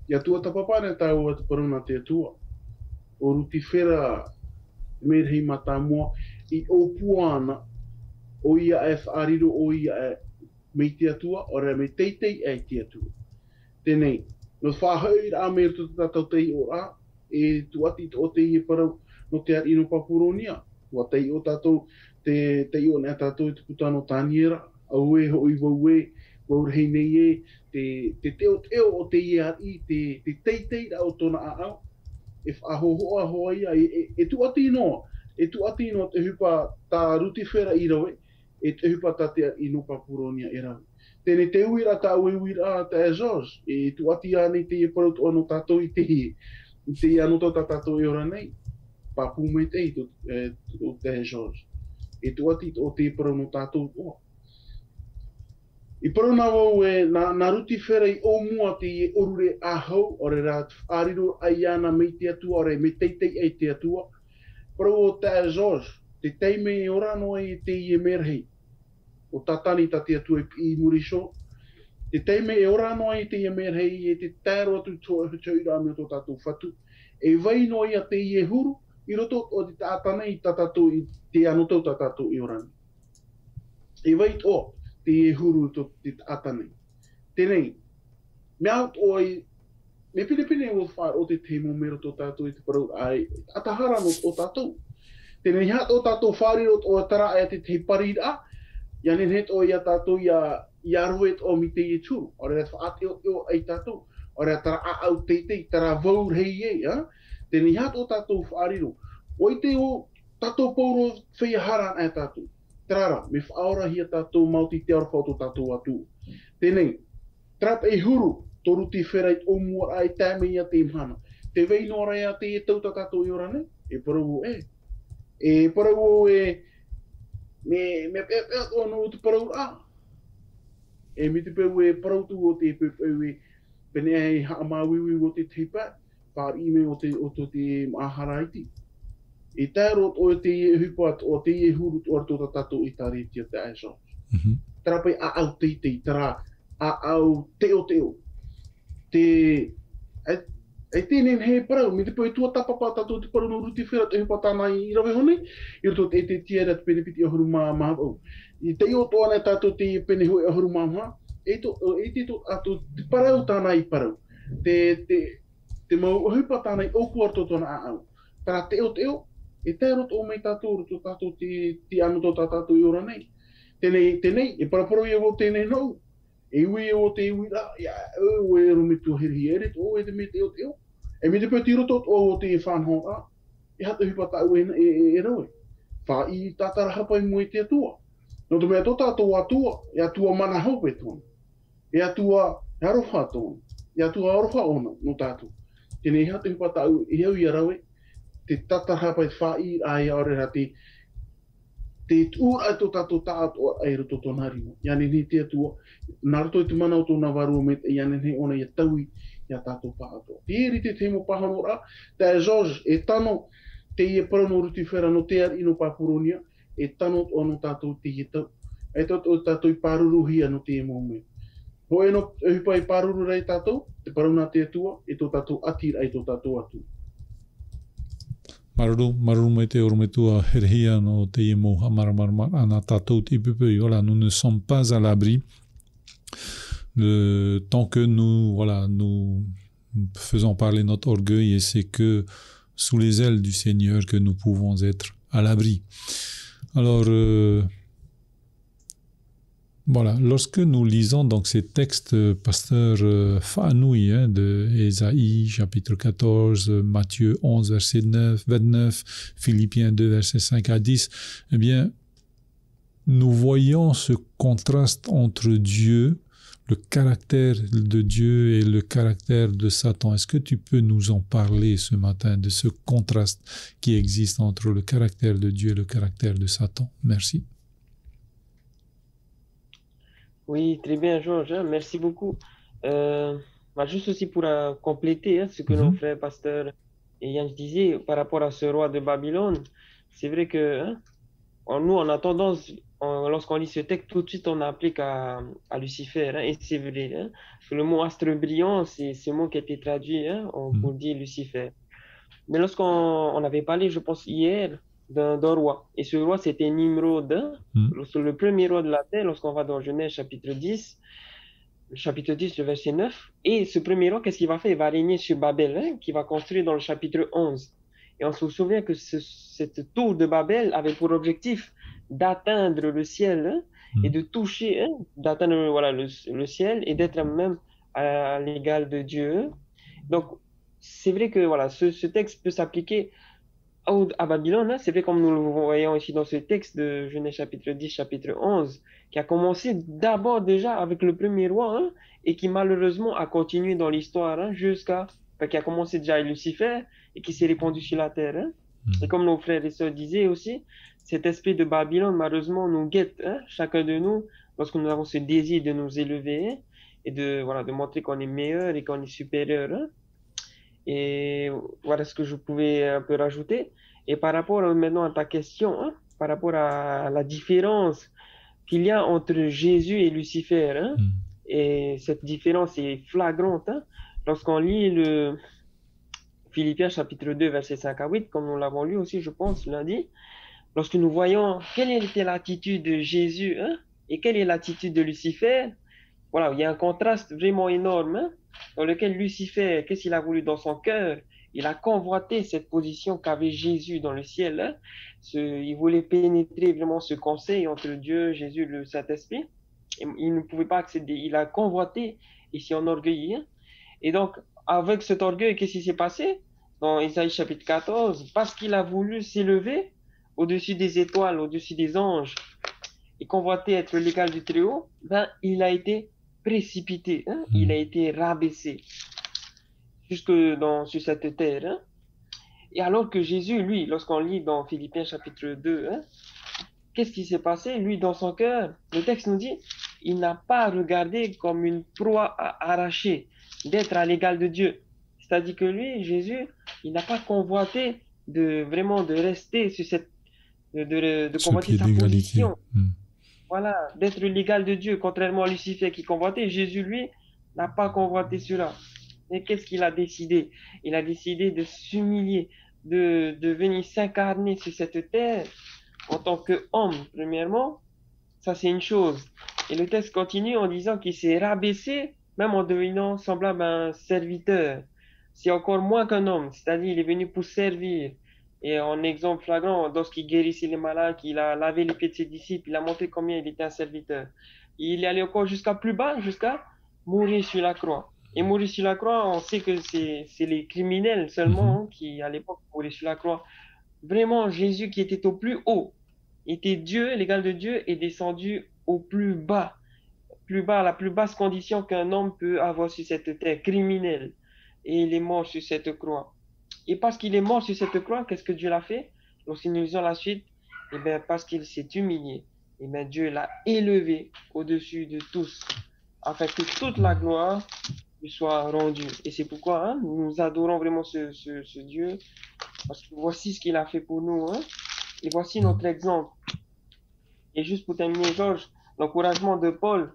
ia tua tapapane tau atu paruna te atua, o rutifera merhei mata mua, i o puana o ia e whaariro o ia e mei te atua, o rea mei teitei e te atua. Tenei, no whahau i rā mea tu tatau tei o rā, e tu ati o te i parau no te ar ino papuronia. Wa tei o tatou, tei o nea tatou i te putano tāniera, au e ho i wau e, wau rei nei e, te teo o te i ar i, te teitei ra o tona a au, e whahohoa hoa ia, e tu ati inoa. E tu ati no te hupa tā rutifera i rawe, e te hupa tā te ino papuronia e rawe. Tēne te uira ta uira ta e George. E tu ati ane te e parau tu anu tātou i te anu tō tātou i ora nei. Papu me te i o te George. E tu ati o te parau no tātou o. I parau nā wau e nā ruti whera i o mua te i orure ahau, ore rā ariro ai ana mei te atua, ore me teitei ei te atua. Parau o te George, te teime i ora no e te i e merhei. O tatani ta te atua i Muriso. Te teime e ora noa i te i merhei e te tēro atu tō tūra me tō tātou whatu. E vai noa i a te i e huru, i roto o te tātana i tātou i te anotau tātou i orani. E vai tō te i e huru tō te tātana. Tēnei, me out o i, me pine o whai o te te mero tō tātou i te parau ai, atahara no o tātou. Tēnei hat o tātou whāriro o tara ai te te parira, Yanin het o ia tātou ia ruet o mi te i tū. Ore at whaate o ai tātou. Ore tara a au teitei, tara vaur hei e. Tēnei hat o tātou whaariro. O i te o tātou pauro whea haran ai tātou. Trara, me whaora hia tātou mauti te arawhauto tātou atu. Tēnei, trap e huru, toru te whereit o mua ai tāme ia te mhana. Te veino rai a te e tauta tātou i orane, e parau o e. E parau o e, me pepe o no te parau a. E mi te peu e parau tu o te peu e pene ai haamawiwi o te teipa, pār ime o te maharaiti. E tēro o te hupat o te huru o tō tātou i tari tia te aeso. Tarapai a au teitei, tara a au teo. E tēnen he parau, me te pui tua tapapa tātou te parau no ruti whera te hupa tāna i rawe hone, i roto e te tiara te penepiti ahuru mahau. I te o tōna tātou te pene hoi ahuru mahau, e te ato te parau tāna i parau. Te mau hupa tāna i oku arto tōna a au. Tara teo, e te roto o mei tātou, roto tātou te anu tō tātou i ora nei. Tēnei, e paraparo i o tēnei nou. E ui o te uira, o e romitu hiri eret, o e te me teo. E me te pēti roto o te whanhoa, e hata hupa tau e raue. Wha i tātara hapa i mui te atua. No te mea tō tātou atua, e atua mana haupe tōna. E atua aroha tōna. E atua aroha ona no tātou. Tēnei hata hupa tau e au i raue, te tātara hapa i wha i ai aorera te tūra tō tātou tātou ai roto tōna rima. Iane ni te atua, nā roto i te mana o tōna waru me te iane ni ona i taui ia tātou pātoa. Te eri te temo pahanora, te George e tano te i e parano ruti whera no te ari ino Papuronia, e tano o no tātou te i tau. E tātou i pāruruhia no te e mōme. Ho e no hupa i pāruru rei tātou, te parana te atua, e tō tātou atira i tō tātou atu. Maruru mai te orometua herhia no te i mo hamaramara ana tātou te ipupu. Voilà, nous ne sommes pas à l'abri. Tant que nous faisons parler notre orgueil, et c'est que sous les ailes du Seigneur que nous pouvons être à l'abri. Alors, voilà, lorsque nous lisons donc ces textes, pasteur Fanoui, de Ésaïe, chapitre 14, Matthieu 11, verset 29, Philippiens 2, verset 5 à 10, eh bien, nous voyons ce contraste entre Dieu, le caractère de Dieu et le caractère de Satan. Est-ce que tu peux nous en parler ce matin de ce contraste qui existe entre le caractère de Dieu et le caractère de Satan? Merci. Oui, très bien, Georges. Merci beaucoup. Juste aussi pour compléter ce que nos frères pasteurs et Yann disaient par rapport à ce roi de Babylone, c'est vrai que nous, on a tendance, lorsqu'on lit ce texte, tout de suite, on applique à Lucifer. Et c'est vrai. Le mot astre brillant, c'est ce mot qui a été traduit pour dire Lucifer. Mais lorsqu'on avait parlé, je pense, hier, d'un roi. Et ce roi, c'était Nimrod, le premier roi de la terre, lorsqu'on va dans Genèse chapitre 10, le verset 9. Et ce premier roi, qu'est-ce qu'il va faire? Il va régner sur Babel, qui va construire dans le chapitre 11. Et on se souvient que cette tour de Babel avait pour objectif d'atteindre le ciel et de toucher, d'atteindre le ciel et d'être même à l'égal de Dieu. Donc, c'est vrai que ce texte peut s'appliquer à Babylone, hein, c'est fait comme nous le voyons ici dans ce texte de Genèse chapitre 10, chapitre 11, qui a commencé d'abord déjà avec le premier roi, hein, et qui malheureusement a continué dans l'histoire, hein, qui a commencé déjà avec Lucifer et qui s'est répandu sur la terre. Hein. Et comme nos frères et sœurs disaient aussi, cet esprit de Babylone malheureusement nous guette, hein, chacun de nous, lorsque nous avons ce désir de nous élever, hein, et de montrer qu'on est meilleur et qu'on est supérieur. Hein. Et voilà ce que je pouvais un peu rajouter. Et par rapport maintenant à ta question, hein, par rapport à la différence qu'il y a entre Jésus et Lucifer, hein, et cette différence est flagrante. Hein, lorsqu'on lit le Philippiens chapitre 2, versets 5 à 8, comme nous l'avons lu aussi, je pense, lundi, lorsque nous voyons quelle était l'attitude de Jésus, hein, et quelle est l'attitude de Lucifer, voilà, il y a un contraste vraiment énorme, hein, dans lequel Lucifer, qu'est-ce qu'il a voulu dans son cœur? Il a convoité cette position qu'avait Jésus dans le ciel. Hein. Il voulait pénétrer vraiment ce conseil entre Dieu, Jésus et le Saint-Esprit. Il ne pouvait pas accéder. Il a convoité et s'est enorgueilli. Hein. Et donc, avec cet orgueil, qu'est-ce qui s'est passé? Dans Isaïe chapitre 14, parce qu'il a voulu s'élever au-dessus des étoiles, au-dessus des anges, et convoiter être l'égal du Très-Haut, ben, il a été précipité, hein? Il a été rabaissé jusque sur cette terre. Hein? Et alors que Jésus, lui, lorsqu'on lit dans Philippiens chapitre 2, hein, qu'est-ce qui s'est passé? Lui, dans son cœur, le texte nous dit, il n'a pas regardé comme une proie à arracher, d'être à l'égal de Dieu. C'est-à-dire que lui, Jésus, il n'a pas convoité de rester sur cette, de convoiter sa position. Voilà, d'être l'égal de Dieu, contrairement à Lucifer qui convoitait. Jésus, lui, n'a pas convoité cela. Mais qu'est-ce qu'il a décidé? Il a décidé de s'humilier, de venir s'incarner sur cette terre en tant qu'homme, premièrement. Ça, c'est une chose. Et le texte continue en disant qu'il s'est rabaissé, même en devenant semblable à un serviteur. C'est encore moins qu'un homme, c'est-à-dire il est venu pour servir. Et en exemple flagrant, lorsqu'il guérissait les malades, il a lavé les pieds de ses disciples, il a montré combien il était un serviteur. Il est allé encore jusqu'à plus bas, jusqu'à mourir sur la croix. Et mourir sur la croix, on sait que c'est les criminels seulement hein, qui, à l'époque, mouraient sur la croix. Vraiment, Jésus qui était au plus haut, était Dieu, l'égal de Dieu, est descendu au plus bas, à la plus basse condition qu'un homme peut avoir sur cette terre, criminel. Et il est mort sur cette croix. Et parce qu'il est mort sur cette croix, qu'est-ce que Dieu l'a fait? Lorsque nous lisons la suite, eh bien, parce qu'il s'est humilié, eh bien, Dieu l'a élevé au-dessus de tous, afin que toute la gloire lui soit rendue. Et c'est pourquoi hein, nous adorons vraiment ce Dieu, parce que voici ce qu'il a fait pour nous, hein, et voici notre exemple. Et juste pour terminer, Georges, l'encouragement de Paul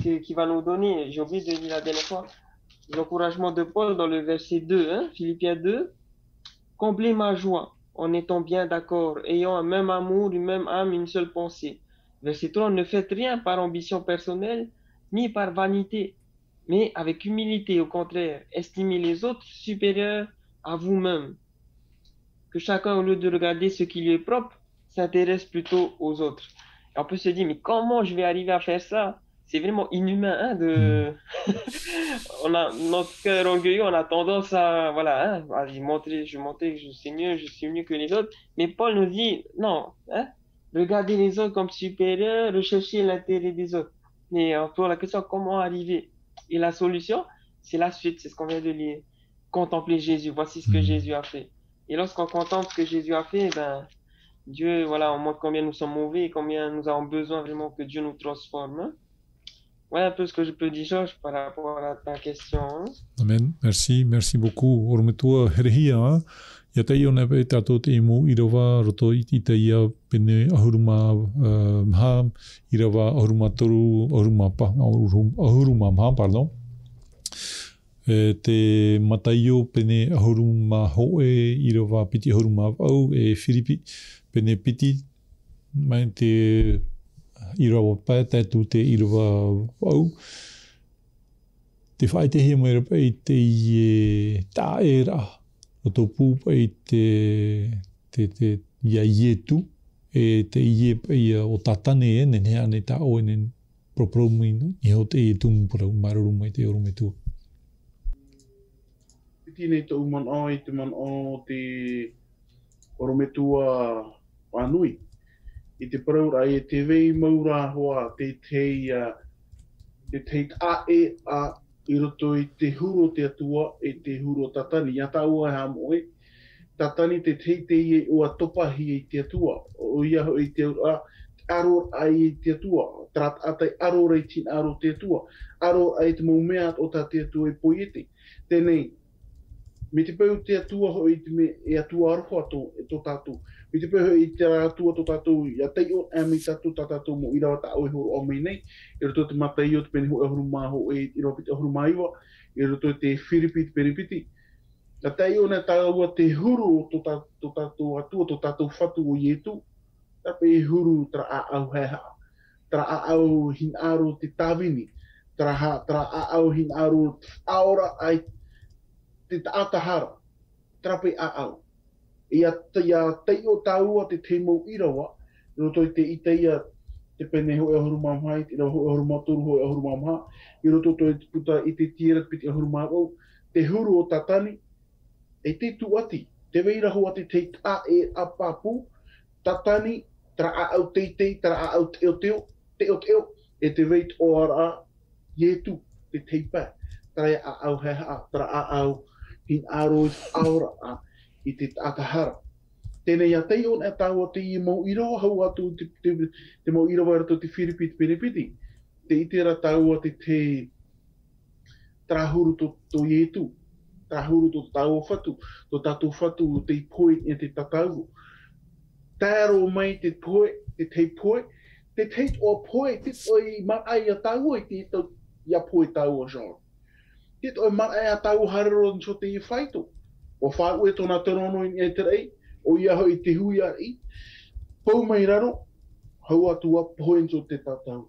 qui va nous donner, j'ai oublié de dire la dernière fois, l'encouragement de Paul dans le verset 2, hein, Philippiens 2, comblez ma joie en étant bien d'accord, ayant un même amour, une même âme, une seule pensée. Verset 3, ne faites rien par ambition personnelle, ni par vanité, mais avec humilité, au contraire, estimez les autres supérieurs à vous-même. Que chacun, au lieu de regarder ce qui lui est propre, s'intéresse plutôt aux autres. Et on peut se dire, mais comment je vais arriver à faire ça? C'est vraiment inhumain, hein, on a notre cœur orgueilleux, on a tendance à, voilà, hein, à montrer que je suis mieux que les autres. Mais Paul nous dit, non, hein, regardez les autres comme supérieurs, recherchez l'intérêt des autres. Mais pour la question, comment arriver? Et la solution, c'est la suite, c'est ce qu'on vient de lire. Contempler Jésus, voici ce que Jésus a fait. Et lorsqu'on contemple ce que Jésus a fait, ben, Dieu, voilà, on montre combien nous sommes mauvais et combien nous avons besoin vraiment que Dieu nous transforme. Hein? Voilà un peu ce que je peux dire, Georges, par rapport à ta question. Hein? Amen. Merci beaucoup. Ormetua herhia. Yatai ona pe tato te imu irawa roto itaia pene ahuruma mha irawa ahuruma toru ahuruma mha pardon. Te mataio pene ahuruma hoe irawa piti ahuruma au e Filipi pene piti mai te irawa pa tatu te irawa au te whae te hea mai rapa i te ie tā e rā o tō pūpa i te ia ietu e te ie ia o tātane e nene ane tā oe nen propromi i ho te ietu mpura maruruma i te orume tua. Tēnei tō man o i te man o te oro me tua anui. I te paraura e te vei maura hoa te tei a e a i roto i te huro te atua e te huro tatani. Ia taua ha moe, tatani te tei e ua topahi i te atua. O ia ho i te aro ai i te atua. Trat atai aro rei tin aro te atua. Aro ai te maumea o ta te atua e poiete. Tenei, me te pau te atua ho i te me e atua arwha ato e to tātou. Me te pau i te atua to tātou ia tei o e me tātou tātou mo i rawa ta au e horo o mei nei. I roto te matai o te pene ho e horo maho e i rawa pita horo maiwa. I roto te whiripiti peripiti. Ka tei o ne tāua te huru to tātou atua to tātou whatu o ietu. Tape e huru tra a au heha. Tra a au hin aro te tāwini. Tra a au hin aro aora ai te taatahara, trape a au. Ia tei o tāua te te mau irawa, roto i te iteia te pene ho e horu mamhai, te ho e horu maturu ho e horu mamha, i roto to i te puta i te tira piti e horu mamhau, te huru o tatani, e te tuati, te veira ho ati te ta e a papu, tatani, tra a au teitei, tra a au teo teo, e te veit o ara ietu, te teipa, tra a au heha, tra a au hin aro aura a i te atahara. Tēnei a tei on e tāua te i mau irawa hau atu te mau irawa rato te whiripiti peripiti. Te itera tāua te trahuru to ietu, trahuru to tāua whatu, to tātou whatu te i poe e te tatau. Tāro mai te poe, te poe, te teit o poe, te oi marai a tāua i te tau ia poe tāua genre. Tito e mana e a tau harero nso te i whaito. O whāu e tōna terono i e te rei, o ia hoi te hui a i. Pau mai raro, hau atua poe nso te tatau.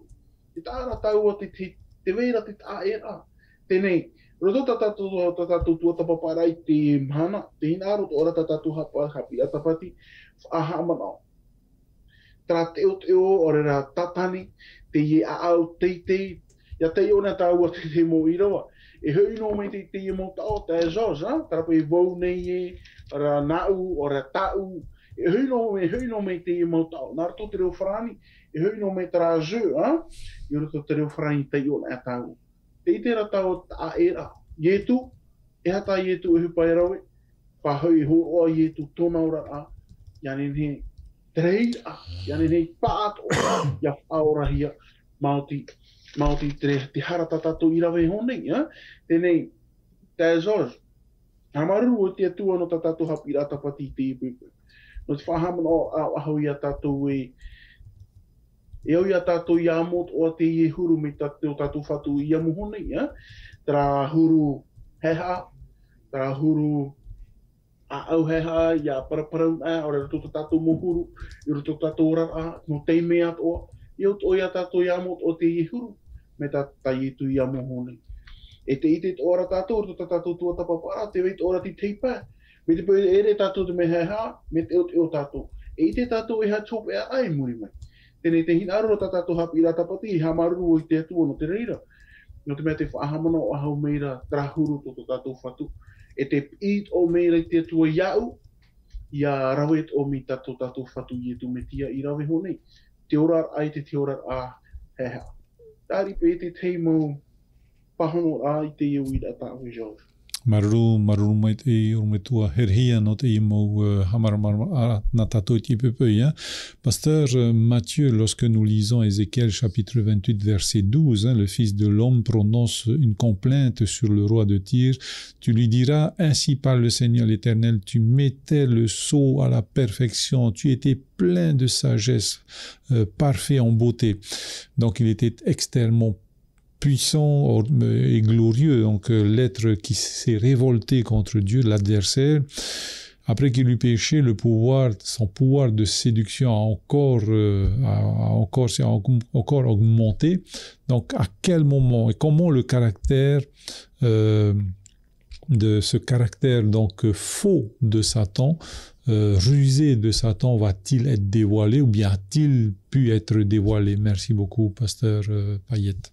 Te tāra tau a te veira te tā e rā. Tēnei, roto tātou tua tapaparai te mhana, te hinaro to ora tātou hapi atapati, whaaha manao. Tra teo, ore rā tatani, te ie a au teitei, ia te iona tau a te mo irawa. E hui no me te i mo tau te George, tarapo i vau nei e, ora nau, ora tau, e hui no me te i mo tau, nā rato te reo whrani, e hui no me tra jeu, i rato te reo whrani te i ona e tau. Te i tera tau a era, ietu, e hata ietu e hupai rawe, whahui ho o ietu tōna ora a, yani he trei a, yani he paat o, ia whaorahia, Māoti te harata tātou i rawe honei, tēnei, te George, hamaru o te atua no tātou hapi ratapati te ipuipu. No te whahamana o ahau i a tātou e au i a tātou i amot o te i huru me tātou whatu i amu honei, tra huru heha, tra huru a au heha, i a paraparau, ora rato tātou mohuru, i rato tātou rara, no teimea toa, i o ia tātou i amot o te i huru, me tā i tu i amo hone. E te ite ora tātou, roto tātou tua tapapara, te veit ora ti teipa. Me te pui ere tātou te me heha, me te o tātou. E ite tātou e ha chope a ai muri mai. Tēnei te hinaro ta tātou hapi i ratapati, i hamaru o i te atua no te reira. No te mea te whaahamana o ahau meira trahuru to tātou whatu. E te it o meira i te atua iau, ia rawet o mi tātou whatu i e tu me tia i rawe honei. Te orar ai te orar a heha. Tari pe te teimo pahono a i te iu i da tāwe George. Maruru mai te me tua herhia no te imo hamara na tato ti pepe. Pasteur Matthieu, lorsque nous lisons Ézéchiel chapitre 28 verset 12, le fils de l'homme prononce une complainte sur le roi de Tyr. Tu lui diras, ainsi parle le Seigneur l'Éternel, tu mettais le sceau à la perfection, tu étais plein de sagesse, parfait en beauté. Donc il était extrêmement puissant et glorieux, donc l'être qui s'est révolté contre Dieu, l'adversaire, après qu'il eut péché, son pouvoir de séduction a encore augmenté. Donc à quel moment et comment le caractère de ce caractère donc faux de Satan, rusé de Satan, va-t-il être dévoilé ou bien a-t-il pu être dévoilé? Merci beaucoup, pasteur Payette.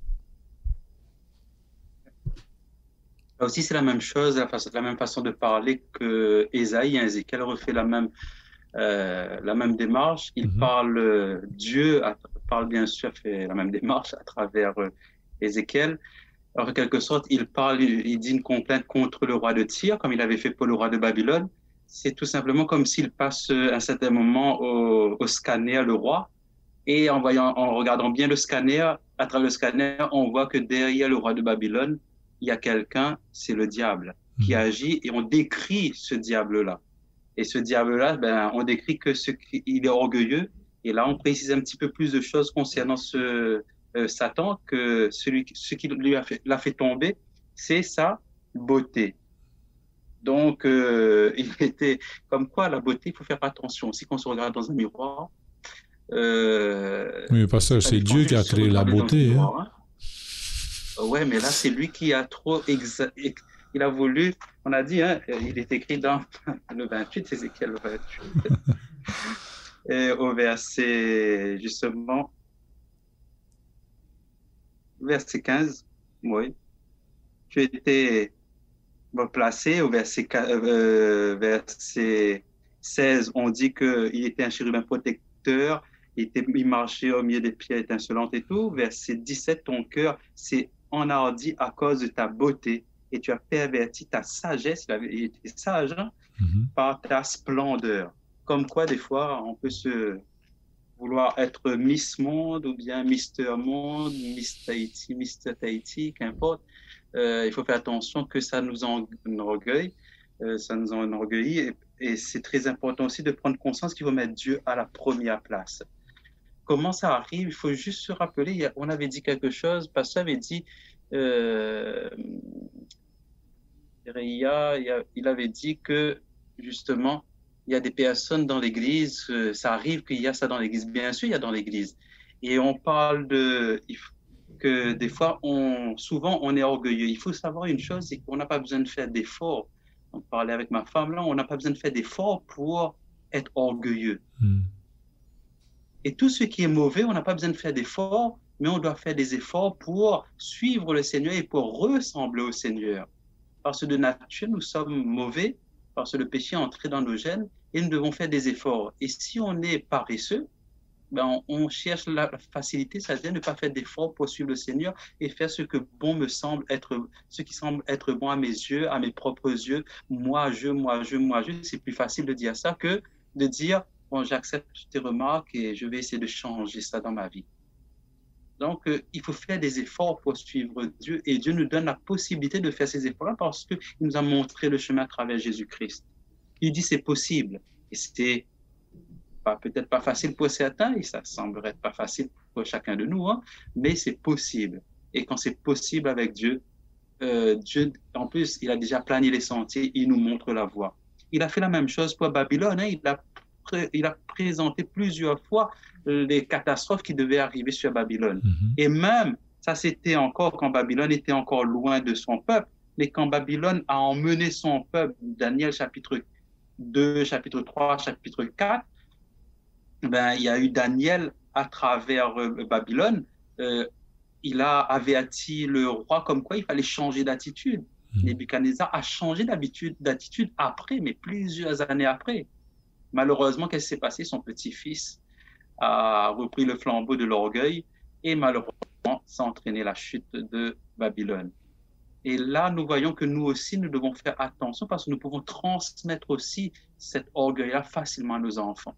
Là aussi, c'est la même chose, la même façon de parler que Ésaïe. Ézéchiel refait la même la même démarche. Il parle, Dieu parle bien sûr, fait la même démarche à travers Ézéchiel. Alors, en quelque sorte, il dit une complainte contre le roi de Tyr, comme il avait fait pour le roi de Babylone. C'est tout simplement comme s'il passe à un certain moment au scanner, le roi, et en regardant bien le scanner, à travers le scanner, on voit que derrière le roi de Babylone, il y a quelqu'un, c'est le diable, qui agit, et on décrit ce diable-là. Et ce diable-là, ben, on décrit il est orgueilleux, et là, on précise un petit peu plus de choses concernant Satan, que ce qui l'a fait tomber, c'est sa beauté. Donc, il était comme quoi la beauté, il faut faire attention. Si on se regarde dans un miroir. Oui, pasteur, c'est Dieu qui a créé la beauté. Ouais, mais là, c'est lui qui a trop il a voulu, on a dit, hein, il est écrit dans le 28, c'est Ézéchiel le 28. Et au verset, justement, verset 15, oui. Tu étais placé au verset 16, on dit qu'il était un chérubin protecteur, il marchait au milieu des pierres étincelantes et tout. Verset 17, ton cœur s'est enhardi à cause de ta beauté et tu as perverti ta sagesse, il était sage, hein, par ta splendeur. Comme quoi, des fois, on peut se vouloir être Miss Monde ou bien Mister Monde, Miss Tahiti, Mister Tahiti, qu'importe. Il faut faire attention que ça nous enorgueille, et c'est très important aussi de prendre conscience qu'il faut mettre Dieu à la première place. Comment ça arrive? Il faut juste se rappeler, on avait dit quelque chose, pasteur avait dit, il avait dit que justement, il y a des personnes dans l'église, ça arrive qu'il y a ça dans l'église, bien sûr il y a dans l'église, et on parle que des fois, souvent on est orgueilleux. Il faut savoir une chose, c'est qu'on n'a pas besoin de faire d'efforts. On parlait avec ma femme là, on n'a pas besoin de faire d'efforts pour être orgueilleux. Et tout ce qui est mauvais, on n'a pas besoin de faire d'efforts, mais on doit faire des efforts pour suivre le Seigneur et pour ressembler au Seigneur. Parce que de nature, nous sommes mauvais, parce que le péché est entré dans nos gènes et nous devons faire des efforts. Et si on est paresseux, ben on cherche la facilité, c'est-à-dire ne pas faire d'efforts pour suivre le Seigneur et faire ce qui semble être bon à mes yeux, à mes propres yeux. Moi, je. C'est plus facile de dire ça que de dire, bon, j'accepte tes remarques et je vais essayer de changer ça dans ma vie. Donc, il faut faire des efforts pour suivre Dieu et Dieu nous donne la possibilité de faire ces efforts-là parce qu'il nous a montré le chemin à travers Jésus-Christ. Il dit c'est possible et c'était peut-être pas facile pour certains et ça semblerait pas facile pour chacun de nous, hein, mais c'est possible. Et quand c'est possible avec Dieu, Dieu, en plus, il a déjà plané les sentiers, il nous montre la voie. Il a fait la même chose pour Babylone, hein, il a présenté plusieurs fois les catastrophes qui devaient arriver sur Babylone. Et même, ça c'était encore quand Babylone était encore loin de son peuple, mais quand Babylone a emmené son peuple, Daniel chapitre 2, chapitre 3, chapitre 4, ben, il y a eu Daniel à travers Babylone, il a averti le roi comme quoi il fallait changer d'attitude. Nebuchadnezzar a changé d'attitude après, mais plusieurs années après. Malheureusement, qu'est-ce qui s'est passé? Son petit-fils a repris le flambeau de l'orgueil et malheureusement, ça a entraîné la chute de Babylone. Et là, nous voyons que nous aussi, nous devons faire attention parce que nous pouvons transmettre aussi cet orgueil-là facilement à nos enfants.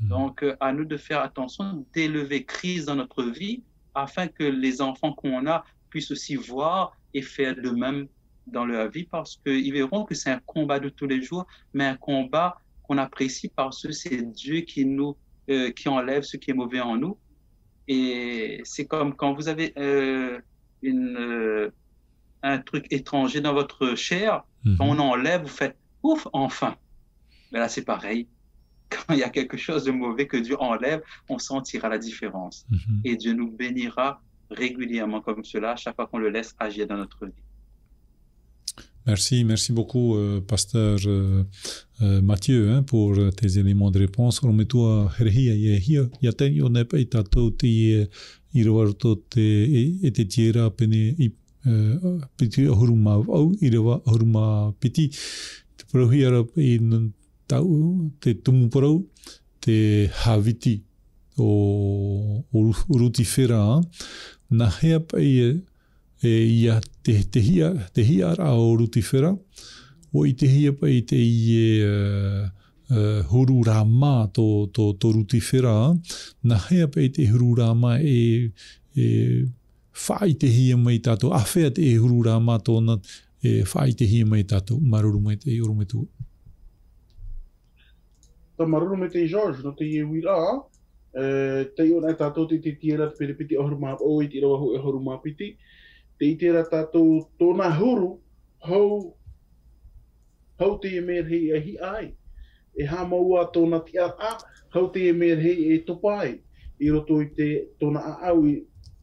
Donc, à nous de faire attention, d'élever Christ dans notre vie afin que les enfants qu'on a puissent aussi voir et faire de même dans leur vie parce qu'ils verront que c'est un combat de tous les jours, mais un combat qu'on apprécie parce que c'est Dieu qui enlève ce qui est mauvais en nous. Et c'est comme quand vous avez un truc étranger dans votre chair, quand on enlève, vous faites ouf, enfin. Mais là, c'est pareil. Quand il y a quelque chose de mauvais que Dieu enlève, on sentira la différence. Et Dieu nous bénira régulièrement comme cela, à chaque fois qu'on le laisse agir dans notre vie. Merci beaucoup, pasteur Mathieu, hein, pour tes éléments de réponse. Remets-toi, tau, te tumuparau, te haviti o rutifera, na hea pai ia te hia ara o rutifera, o I te hia pai te huru rama to rutifera, na hea pai te huru rama whai te hia mai tātou, awhea te huru rama tōna whai te hia mai tātou, maruru mai te orometua. Ta maruru me te George, no te iewira, te iona e tātou te tira te perepiti o horuma o I te rawa ho e horuma piti, te itera tātou tōna huru, hau te emer hei e hi ai. E ha maua tōna tia a, hau te emer hei e topai. I roto I te tōna a au,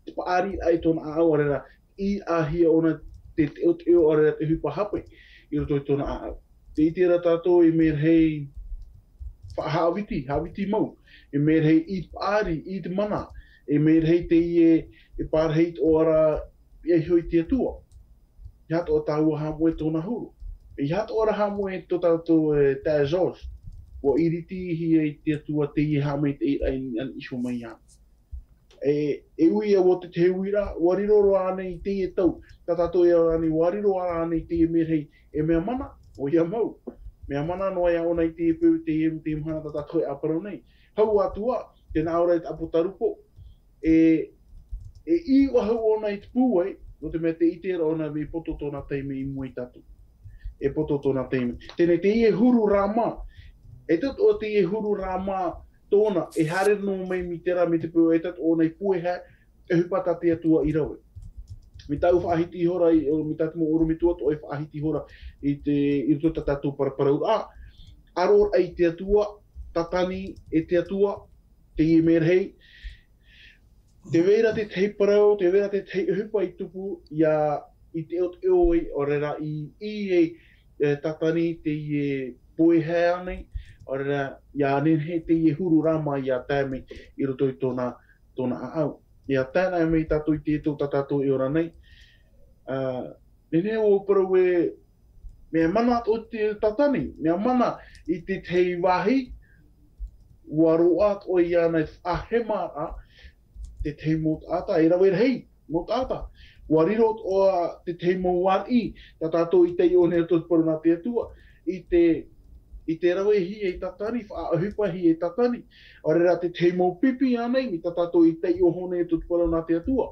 te paari ai tōna a au arera, I ahia ona te eo arera te hupa hape. I roto I tōna a au. Te itera tātou emer hei haviti mau. Emer hei I paari, I te mana. Emer hei te e pār hei o ara I hoi te atua. I hato o tāua hamoe tōna huru. I hato ora hamoe tō tātou tā George. Wa iriti hi e te atua te I hame te an iso mai ia. E ui a wo te te uira, wariroro ane I te e tau. Tā tātou e ane wariro ane I te e merhei e mea mana, o ia mau. Mea mana noa ia ona I te e peu te e te mhana tā tātou e aparau nei. Hau atua, tēnā ora I te apotarupo. I wahau ona I te pūwai, no te mea te itera ona me poto tōna teime I mui tatu. E poto tōna teime. Tēnei te I e huru rama. E tot o te I e huru rama tōna, e hare no mai mi tera me te pū, e tot o nei pueha, e hupata te atua I rawe. Mi tau whaahiti hora, mi tatu mo oro mi tuat, o e whaahiti hora I to tatu paraparau. Aror ai te atua, tatani e te atua, te I merhei, te vera te tei parau, te vera te tei hupa I tupu, ia I te eo I orera I tatani te I poehea nei, orera ia nenhe te I huru rama ia tāme I roto I tōna aau. Ia tāna mei tātou I te tō tātou I ora nei. Nenhe o parau mea mana o te tatani, mea mana I te tei wahi, waroat o ia nei whahema te te mot ata, e rawe hei, mot ata. Warirot o te te mo war I, ta tātou I te I one tot paruna te atua, I te rawe hi e tatani, whaahupa hi e tatani. Orera te te mo pipi anei, mi ta tātou I te I ohone tot paruna te atua.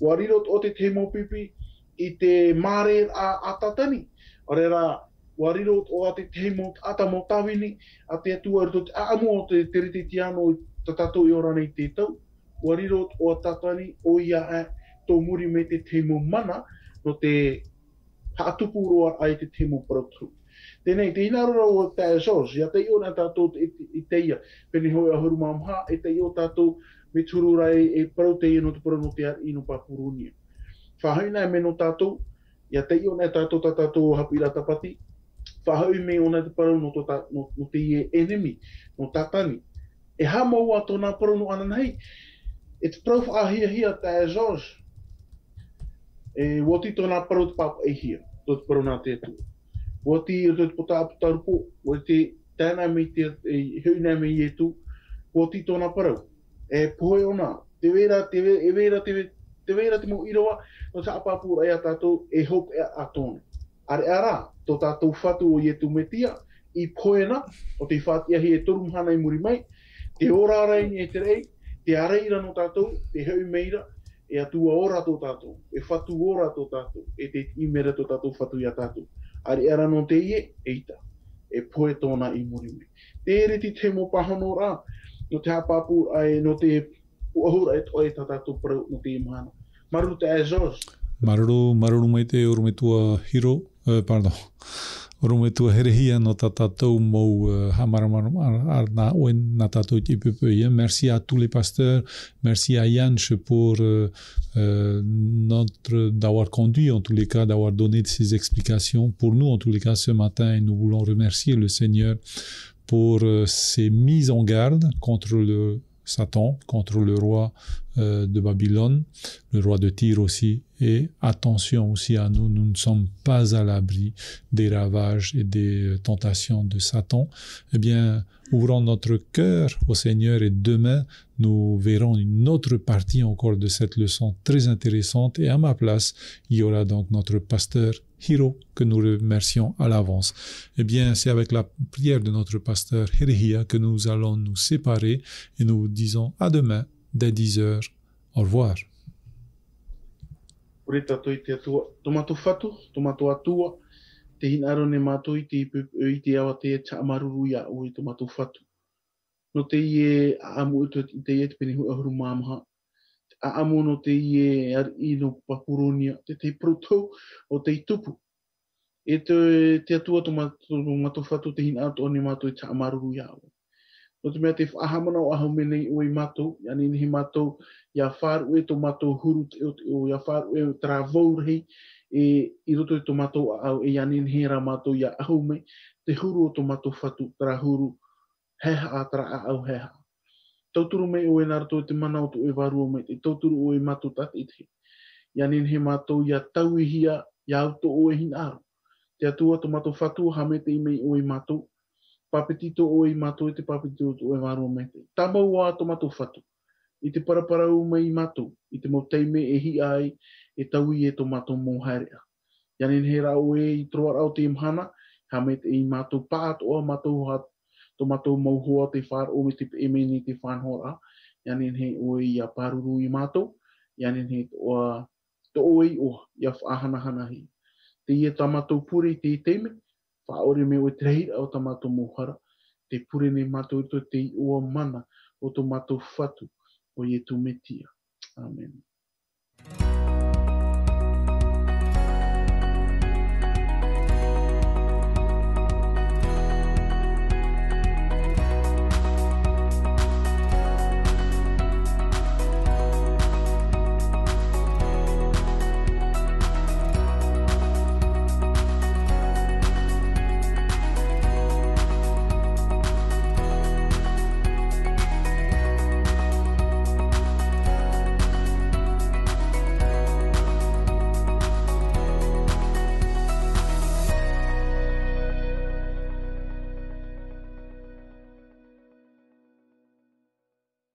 Warirot o te mo pipi, I te mare a tatani. Orera, warirot o te mo ata mo tawini, a te atua tot aamo o te rite tiano ta tātou I ora nei te tau. Warirot o tatani o ia tō muri me te mo mana no te haatupu roa ai te mo paratu. Tēnei, te inarora o tā George, ia te iona tātou I teia, pene hoi a huru mamha, e te io tātou me tururai e parau te ino te parau no te ar ino papurunia. Whahaina me no tātou, ia te iona tātou hapira tapati, whahau me ona te parau no te enemy, no tatani. E ha maua tōna parau no ananhei, e te prau whaahia tā George, woti tōna parau te papa e hia, tō te parau nā te atua. Woti tō te pota aputarupo, woti tēnā me te heuna me I etu, woti tōna parau. E poe ona, te vera te mo irawa, no sa apapura ea tātou e hope ea atone. Are ara, tō tātou whatu o I etu me tia, I poena, o te whatia hi e toru mhana I muri mai, te ora arai e te rei, te areira no tātou, te heu meira, e atua ora tō tātou, e whatu ora tō tātou, e te imera tō tātou whatu ia tātou. Ari ara no te eita, e poe tōna I muri me. Te reti te mo pahono rā, no te hapapu ai, no te uahura e toi tā tātou parau no te imahana. Maruru te George. Maruru mai te orometua hiro, orometua herehia no tā tātou mou hamaramara na oen na tātou te pepeia. Merci à tous les pasteurs, merci à Jansch pour d'avoir conduit, en tous les cas, d'avoir donné ces explications. Pour nous, en tous les cas, ce matin, nous voulons remercier le Seigneur pour ces mises en garde contre le Satan, contre le roi de Babylone, le roi de Tyr aussi, et attention aussi à nous, nous ne sommes pas à l'abri des ravages et des tentations de Satan. Eh bien, ouvrons notre cœur au Seigneur et demain, nous verrons une autre partie encore de cette leçon très intéressante et à ma place, il y aura donc notre pasteur Hiro que nous remercions à l'avance. Eh bien, c'est avec la prière de notre pasteur Herehia que nous allons nous séparer et nous disons à demain dès 10h. Au revoir. Oreta toi te atua, tomato fatu, tomato atua, te hinaro ne mato i te awa te chamaruru ya o i tomato fatu. No te ie amu i te ie te penihu ahuru mamaha. A amu no te ie ar i no papuronia, te proto o te tupu. E te atua tomato fatu te hinaro ne mato i chamaruru ya o. No te mea te whahamana o aho menei o i mato, yani ni mato ia wharu e to mato huru o ia wharu e travou rei e i roto e to mato au e yani ni hera mato ia aho me te huru o to mato whatu tra huru heha a tra au heha. Tauturu me o e narato te mana o to e waru o me te tauturu o e mato tat i te. Yani ni he mato ia tau i hia ia auto o e hinaro. Te atua to mato whatu hame te imei o e mato papetito o i mato e te papetito o e waro me te. Tamau a tomato whatu. I te parapara o mai mato. I te mo teime e hi ai e taui e tomato mō harea. Yani he rao e i troa au te imhana, ha me te i mato paat o mato hat tomato mō hoa te whar o me te eme ni te whanhora. Yani he o i a paruru i mato. Yani he o to oi o ia whahana hana hi. Te ia tamato puri te teime. Whaore me o te rei au tamato mohara, te pure ne mato i te ua mana o to mato whatu o i e tu metia. Amen.